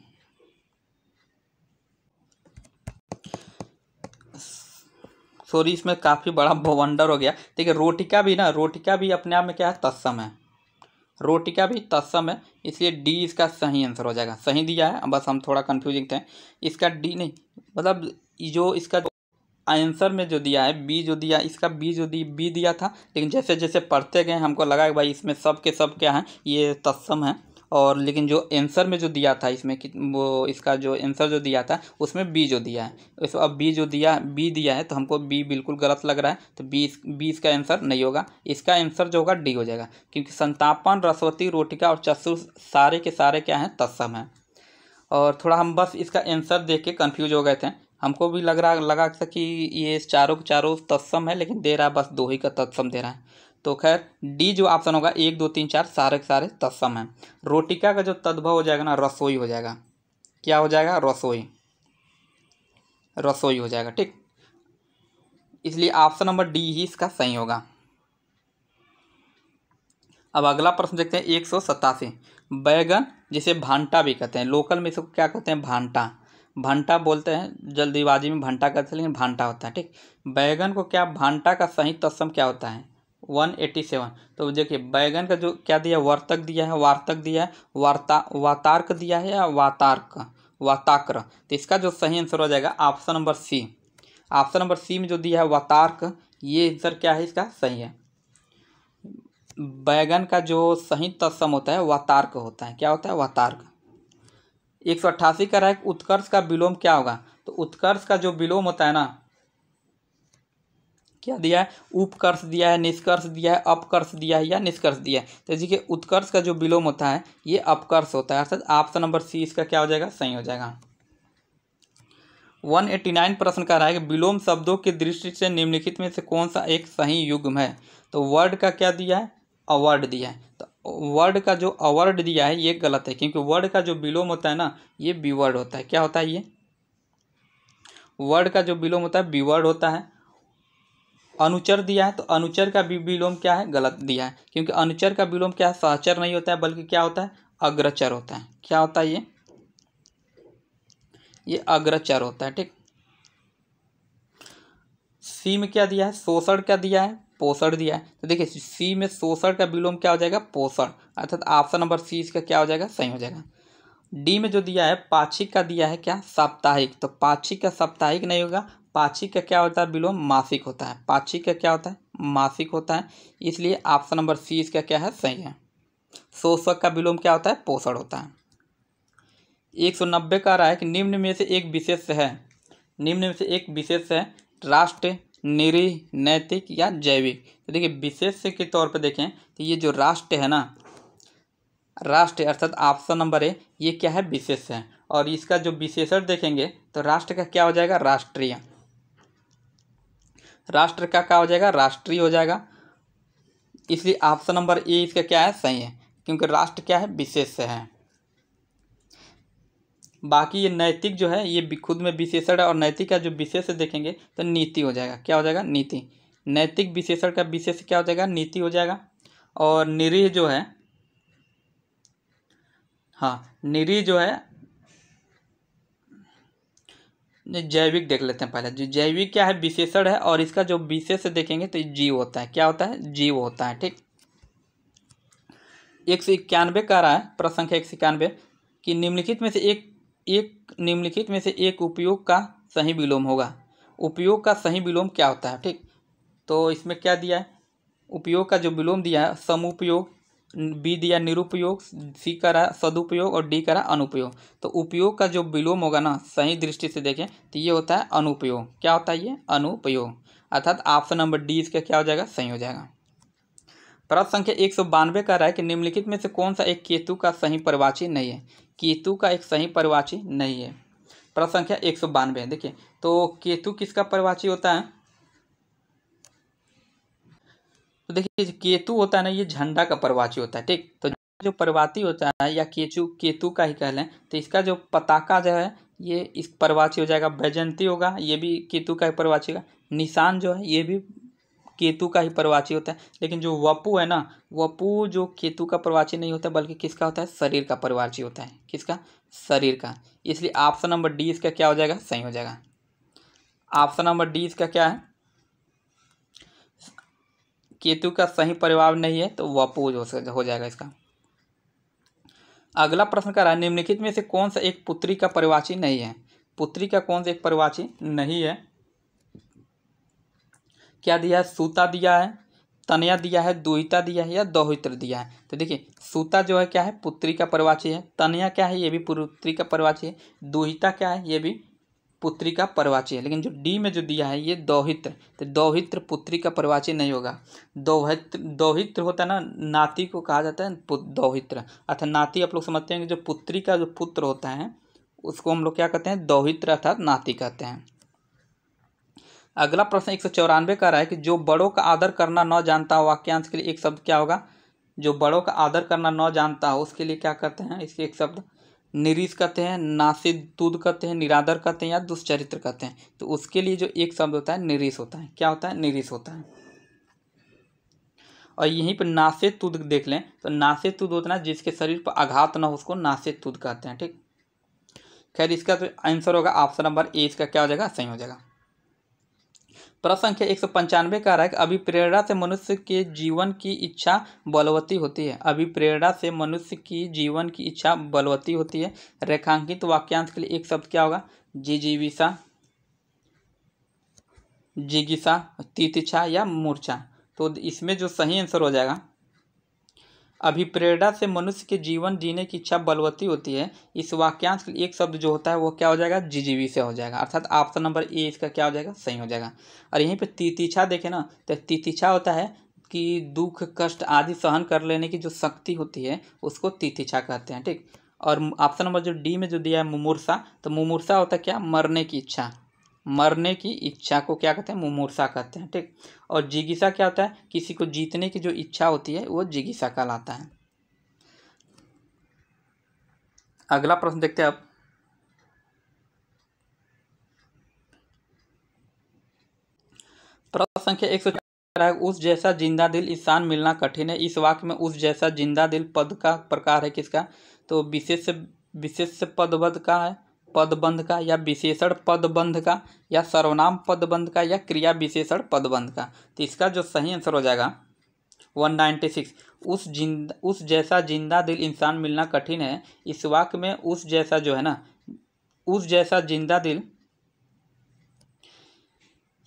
सॉरी, इसमें काफ़ी बड़ा वंडर हो गया। देखिए रोटिका भी अपने आप में क्या है? तत्सम है। रोटिका भी तत्सम है, इसलिए डी इसका सही आंसर हो जाएगा। सही दिया है, बस हम थोड़ा कंफ्यूजिंग थे। इसका डी नहीं, मतलब जो इसका आंसर में जो दिया है बी, जो दिया इसका बी दिया था। लेकिन जैसे जैसे पढ़ते गए हमको लगा कि भाई इसमें सब के सब क्या है? ये तत्सम है। और लेकिन जो आंसर में जो दिया था इसमें कि वो इसका जो आंसर जो दिया था उसमें बी जो दिया है, इस अब बी दिया है, तो हमको बी बिल्कुल गलत लग रहा है। तो बी इसका आंसर नहीं होगा। इसका आंसर जो होगा डी हो जाएगा। क्योंकि संतापन, रसवती, रोटिका और चश्रु सारे के सारे क्या हैं? तत्सम हैं। और थोड़ा हम बस इसका आंसर देख के कंफ्यूज हो गए थे। हमको भी लगा था कि ये चारों के चारों तत्सम है, लेकिन दे रहा है बस 2 ही का तत्सम दे रहा है। तो खैर डी जो ऑप्शन होगा 1 2 3 4 सारे के सारे तत्सम हैं। रोटिका का जो तद्भव हो जाएगा ना, रसोई हो जाएगा। क्या हो जाएगा? रसोई हो जाएगा, ठीक। इसलिए ऑप्शन नंबर डी ही इसका सही होगा। अब अगला प्रश्न देखते हैं 187। बैगन जिसे भांटा भी कहते हैं, लोकल में इसको क्या कहते हैं? भांटा। भांटा बोलते हैं, जल्दीबाजी में भंटा कहते हैं, लेकिन भांटा होता है, ठीक। बैगन को क्या, भांटा का सही तत्सम क्या होता है? 187। तो देखिए बैगन का जो क्या दिया? वर्तक दिया है, वार्तक दिया है, वातार्क दिया है या वातार्क, वाताक्र। तो इसका जो सही आंसर हो जाएगा option number C. Option number C में जो दिया है वातार्क, ये आंसर क्या है? इसका सही है। बैगन का जो सही तत्सम होता है वातार्क होता है। क्या होता है? वातार्क। 188 का रहा है उत्कर्ष का विलोम क्या होगा? तो उत्कर्ष का जो विलोम होता है ना, क्या दिया है? उपकर्ष दिया है, निष्कर्ष दिया है, अपकर्ष दिया है या निष्कर्ष दिया है। तो देखिए उत्कर्ष का जो विलोम होता है ये अपकर्ष होता है। अर्थात ऑप्शन नंबर सी इसका क्या हो जाएगा? सही हो जाएगा। 189 प्रश्न का रहा है कि विलोम शब्दों की दृष्टि से निम्नलिखित में से कौन सा एक सही युग्म है? तो वर्ड का क्या दिया है? अवर्ड दिया है। तो वर्ड का जो अवर्ड दिया है ये गलत है, क्योंकि वर्ड का जो विलोम होता है ना, ये बीवर्ड होता है। क्या होता है? ये वर्ड का जो विलोम होता है बीवर्ड होता है। अनुचर दिया है, तो अनुचर का भी विलोम क्या है? गलत दिया है। क्योंकि अनुचर का विलोम क्या है? सहचर नहीं होता है, बल्कि क्या होता है? अग्रचर होता है। क्या होता है? ये अग्रचर होता है, ठीक। सी में क्या दिया है? शोषण क्या दिया है? पोषण दिया है। तो देखिए सी में शोषण का विलोम क्या हो जाएगा, पोषण, अर्थात ऑप्शन नंबर सी इसका क्या हो जाएगा, सही हो जाएगा। डी में जो दिया है पाक्षिक का दिया है क्या, साप्ताहिक, तो पाक्षिक का साप्ताहिक नहीं होगा, पाक्षिक का क्या होता है विलोम, मासिक होता है, पाक्षिक का क्या होता है, मासिक होता है, इसलिए ऑप्शन नंबर सी इसका क्या है, सही है। शोषक का विलोम क्या होता है, पोषण होता है। 190 का रहा है कि निम्न में से एक विशेष है, निम्न में से एक विशेष है राष्ट्र, निरीह, नैतिक या जैविक। तो देखिए विशेष के तौर पर देखें तो ये जो राष्ट्र है ना, राष्ट्र अर्थात ऑप्शन नंबर ए ये क्या है, विशेष है, और इसका जो विशेषण देखेंगे तो राष्ट्र का क्या हो जाएगा, राष्ट्रीय, राष्ट्र का क्या हो जाएगा, राष्ट्रीय हो जाएगा, इसलिए ऑप्शन नंबर ए इसका क्या है, सही है, क्योंकि राष्ट्र क्या है, विशेष है। बाकी ये नैतिक जो है ये खुद में विशेषण है, और नैतिक का जो विशेष देखेंगे तो नीति हो जाएगा, क्या हो जाएगा, नीति, नैतिक विशेषण का विशेष क्या हो जाएगा, नीति हो जाएगा। और निरीह जो है, हाँ निरीह जो है, जैविक देख लेते हैं पहले, जो जैविक क्या है, विशेषण है, और इसका जो विशेष देखेंगे तो जीव होता है, क्या होता है, जीव होता है, ठीक। 191 का रहा है प्रश्न संख्या 191 कि निम्नलिखित में से निम्नलिखित में से एक उपयोग का सही विलोम होगा, उपयोग का सही विलोम क्या होता है, ठीक। तो इसमें क्या दिया है, उपयोग का जो विलोम दिया है समुपयोग, बी दिया निरुपयोग, सी का रहा सदुपयोग और डी का रहा अनुपयोग। तो उपयोग का जो विलोम होगा ना, सही दृष्टि से देखें तो ये होता है अनुपयोग, क्या होता है ये, अनुपयोग, अर्थात ऑप्शन नंबर डी इसका क्या हो जाएगा, सही हो जाएगा। प्रश्न संख्या 192 का रहा है कि निम्नलिखित में से कौन सा एक केतु का सही परिवाची नहीं है, केतु का एक सही परिवाची नहीं है। प्रश्न संख्या 192 देखिए, तो केतु किसका परिवाची होता है, तो देखिए केतु होता है ना, ये झंडा का परिवाची होता है, ठीक। तो जो परिवाची होता है या केतु का ही कह लें, तो इसका जो पताका जो है ये इस परिवाची हो जाएगा, वैजयंती होगा ये भी केतु का ही परिवाची होगा, निशान जो है ये भी केतु का ही परिवाची होता है। लेकिन जो वपु है ना, वपु जो केतु का परिवाची नहीं होता बल्कि किसका होता है, शरीर का परिवाची होता है, किसका, शरीर का, इसलिए ऑप्शन नंबर डी इसका क्या हो जाएगा, सही हो जाएगा। ऑप्शन नंबर डी इसका क्या है, केतु का सही परिवार नहीं है, तो वपु हो जाएगा इसका। अगला प्रश्न का रहा है निम्नलिखित में से कौन सा एक पुत्री का परिवाची नहीं है, पुत्री का कौन सा एक परिवाची नहीं है, क्या दिया है, सूता दिया है, तनया दिया है, दुहिता दिया है या दोहित्र दिया है। तो देखिए सूता जो है क्या है, पुत्री का परिवाची है, तनया क्या है, ये भी पुत्री का परिवाची है, दुहिता क्या है, ये भी पुत्री का परिवाची है, लेकिन जो डी में जो दिया है ये दोहित्र, तो दोहित्र पुत्री का परिवाची नहीं होगा। दोहित्र होता है ना, नाती को कहा जाता है दोहित्र, अर्थात नाती आप लोग समझते हैं कि जो पुत्री का जो पुत्र होता है उसको हम लोग क्या कहते हैं, दोहित्र अर्थात नाती कहते हैं। अगला प्रश्न 194 का रहा है कि जो बड़ों का आदर करना न जानता हो, वाक्यांश के लिए एक शब्द क्या होगा, जो बड़ों का आदर करना न जानता हो उसके लिए क्या कहते हैं, इसके एक शब्द निरीश कहते हैं, नासितुद कहते हैं, निरादर कहते हैं या दुष्चरित्र कहते हैं। तो उसके लिए जो एक शब्द होता है निरीश होता है, क्या होता है, निरीश होता है। और यहीं पर नासितुद देख लें तो नासितुद होता है जिसके शरीर पर आघात न हो उसको नासितुद कहते हैं, ठीक। खैर इसका तो आंसर होगा ऑप्शन नंबर ए इसका क्या हो जाएगा, सही हो जाएगा। प्रश्न संख्या 195 का रहा है कि अभिप्रेरणा से मनुष्य के जीवन की इच्छा बलवती होती है, अभिप्रेरणा से मनुष्य की जीवन की इच्छा बलवती होती है। रेखांकित वाक्यांश के लिए एक शब्द क्या होगा, जिजीविषा, जिज्ञासा, तितिक्षा या मूर्छा। तो इसमें जो सही आंसर हो जाएगा, अभिप्रेरणा से मनुष्य के जीवन जीने की इच्छा बलवती होती है, इस वाक्यांश के लिए एक शब्द जो होता है वो क्या हो जाएगा, जिजीविषा हो जाएगा, अर्थात ऑप्शन नंबर ए इसका क्या हो जाएगा, सही हो जाएगा। और यहीं पे तितिक्षा देखें ना, तो तितिक्षा होता है कि दुख कष्ट आदि सहन कर लेने की जो शक्ति होती है उसको तितिक्षा कहते हैं, ठीक। और ऑप्शन नंबर जो डी में जो दिया है मुमूर्षा, तो मुमूर्षा होता है क्या, मरने की इच्छा, मरने की इच्छा को क्या कहते हैं, मुमूर्षा कहते हैं, ठीक। और जिज्ञासा क्या होता है, किसी को जीतने की जो इच्छा होती है वो जिज्ञासा कहलाता है। अगला प्रश्न देखते हैं अब, प्रश्न संख्या 104 उस जैसा जिंदा दिल इंसान मिलना कठिन है। इस वाक्य में उस जैसा जिंदा दिल पद का प्रकार है किसका, तो विशेष पदवद का है, पदबंध का, या विशेषण पदबंध का, या सर्वनाम पदबंध का, या क्रिया विशेषण पदबंध का। तो इसका जो सही आंसर हो जाएगा 196, उस जैसा जिंदा दिल इंसान मिलना कठिन है। इस वाक्य में उस जैसा जो है ना, उस जैसा जिंदा दिल,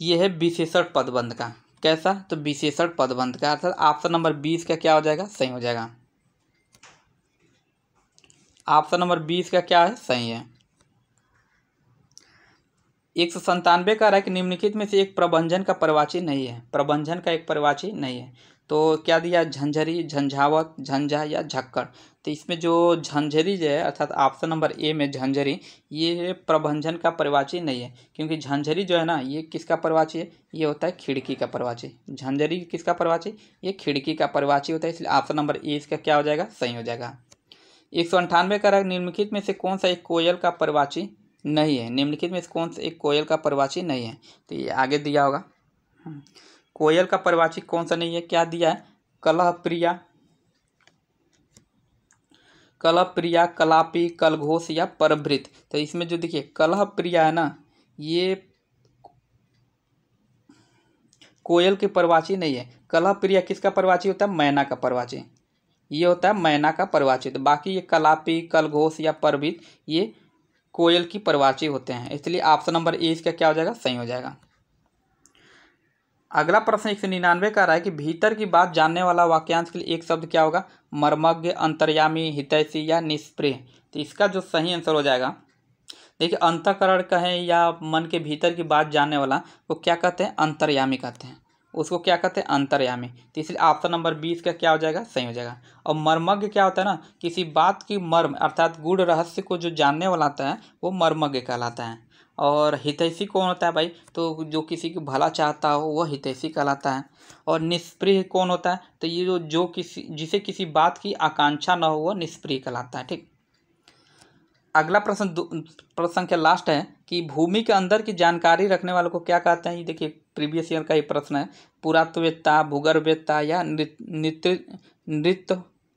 यह है विशेषण पदबंध का। कैसा? तो विशेषण पदबंध का। अर्थात ऑप्शन नंबर 20 का क्या हो जाएगा? सही हो जाएगा। ऑप्शन नंबर 20 का क्या है? सही है। 197 कह रहा है कि निम्नलिखित में से एक प्रभंजन का प्रवाची नहीं है। प्रभंजन का एक प्रवाची नहीं है, तो क्या दिया? झंझरी, झंझावत, झंझा या झक्कड़। तो इसमें जो झंझरी जो है, अर्थात ऑप्शन नंबर ए में झंझरी, ये प्रभंजन का प्रवाची नहीं है, क्योंकि झंझरी जो है ना, ये किसका प्रवाची है? ये होता है खिड़की का प्रवाची। झंझरी किसका प्रवाची? ये खिड़की का प्रवाची होता है, इसलिए ऑप्शन नंबर ए इसका क्या हो जाएगा? सही हो जाएगा। 198 कह रहा है निम्नलिखित में से कौन सा एक कोयल का प्रवाची नहीं है? निम्नलिखित में से कौन सा एक कोयल का प्रवाची नहीं है? तो ये आगे दिया होगा। कोयल का प्रवाची कौन सा नहीं है? क्या दिया है? कलह प्रिया, कलह प्रिया, कलापी, कलघोष या परभृत। तो इसमें जो देखिए कलह प्रिया है ना, ये कोयल के प्रवाची नहीं है। कलह प्रिया किसका प्रवाची होता है? मैना का प्रवाची। ये होता है मैना का प्रवाची। तो बाकी ये कलापी, कलघोष या परभृत ये कोयल की प्रवाची होते हैं, इसलिए ऑप्शन नंबर ए इसका क्या हो जाएगा? सही हो जाएगा। अगला प्रश्न 199 का रहा है कि भीतर की बात जानने वाला वाक्यांश के लिए एक शब्द क्या होगा? मर्मज्ञ, अंतर्यामी, हितैषी या निष्प्रिय। तो इसका जो सही आंसर हो जाएगा, देखिए अंतःकरण कहें या मन के भीतर की बात जानने वाला, वो क्या कहते हैं? अंतर्यामी कहते हैं। उसको क्या कहते हैं? अंतर्यामी। तो इसलिए ऑप्शन नंबर 20 का क्या हो जाएगा? सही हो जाएगा। और मर्मज्ञ क्या होता है ना, किसी बात की मर्म अर्थात गूढ़ रहस्य को जो जानने वाला होता है वो मर्मज्ञ कहलाता है। और हितैषी कौन होता है भाई? तो जो किसी को भला चाहता हो वह हितैषी कहलाता है। और निष्प्रिय कौन होता है? तो ये जो किसी जिसे किसी बात की आकांक्षा न हो वह निष्प्रिय कहलाता है। ठीक। अगला प्रश्न संख्या लास्ट है कि भूमि के अंदर की जानकारी रखने वालों को क्या कहते हैं? ये देखिए प्रीवियस ईयर का ही प्रश्न है। पुरातत्ववेत्ता, भूगर्भवेत्ता या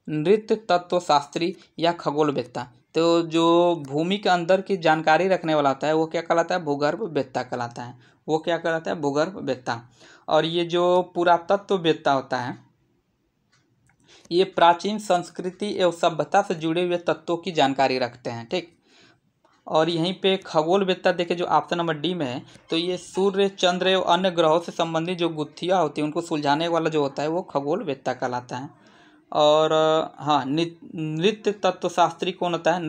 नृत्य तत्वशास्त्री या खगोलवेत्ता। तो जो भूमि के अंदर की जानकारी रखने वाला होता है वो क्या कहलाता है? भूगर्भवेत्ता कहलाता है। वो क्या कहलाता है? भूगर्भवेत्ता। और ये जो पुरातत्ववेत्ता होता है ये प्राचीन संस्कृति एवं सभ्यता से जुड़े हुए तत्वों की जानकारी रखते हैं। ठीक। और यहीं पे खगोलवेत्ता देखे जो ऑप्शन नंबर डी में है, तो ये सूर्य, चंद्र एवं अन्य ग्रहों से संबंधित जो गुत्थियाँ होती हैं उनको सुलझाने वाला जो होता है वो खगोलवेत्ता कहलाता है। और हाँ, नृत्य तत्वशास्त्री कौन होता है?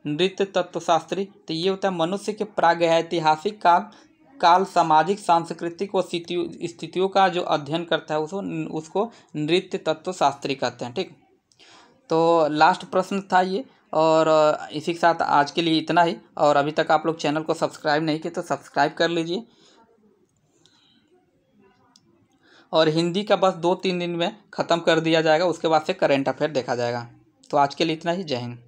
नृत्य तत्वशास्त्री, तो ये होता है मनुष्य के प्रागैतिहासिक काल सामाजिक, सांस्कृतिक व स्थितियों का जो अध्ययन करता है उसको नृत्य तत्वशास्त्री कहते हैं। ठीक। तो लास्ट प्रश्न था ये, और इसी के साथ आज के लिए इतना ही। और अभी तक आप लोग चैनल को सब्सक्राइब नहीं किए तो सब्सक्राइब कर लीजिए। और हिंदी का बस 2-3 दिन में ख़त्म कर दिया जाएगा, उसके बाद से करेंट अफेयर देखा जाएगा। तो आज के लिए इतना ही। जय हिंद।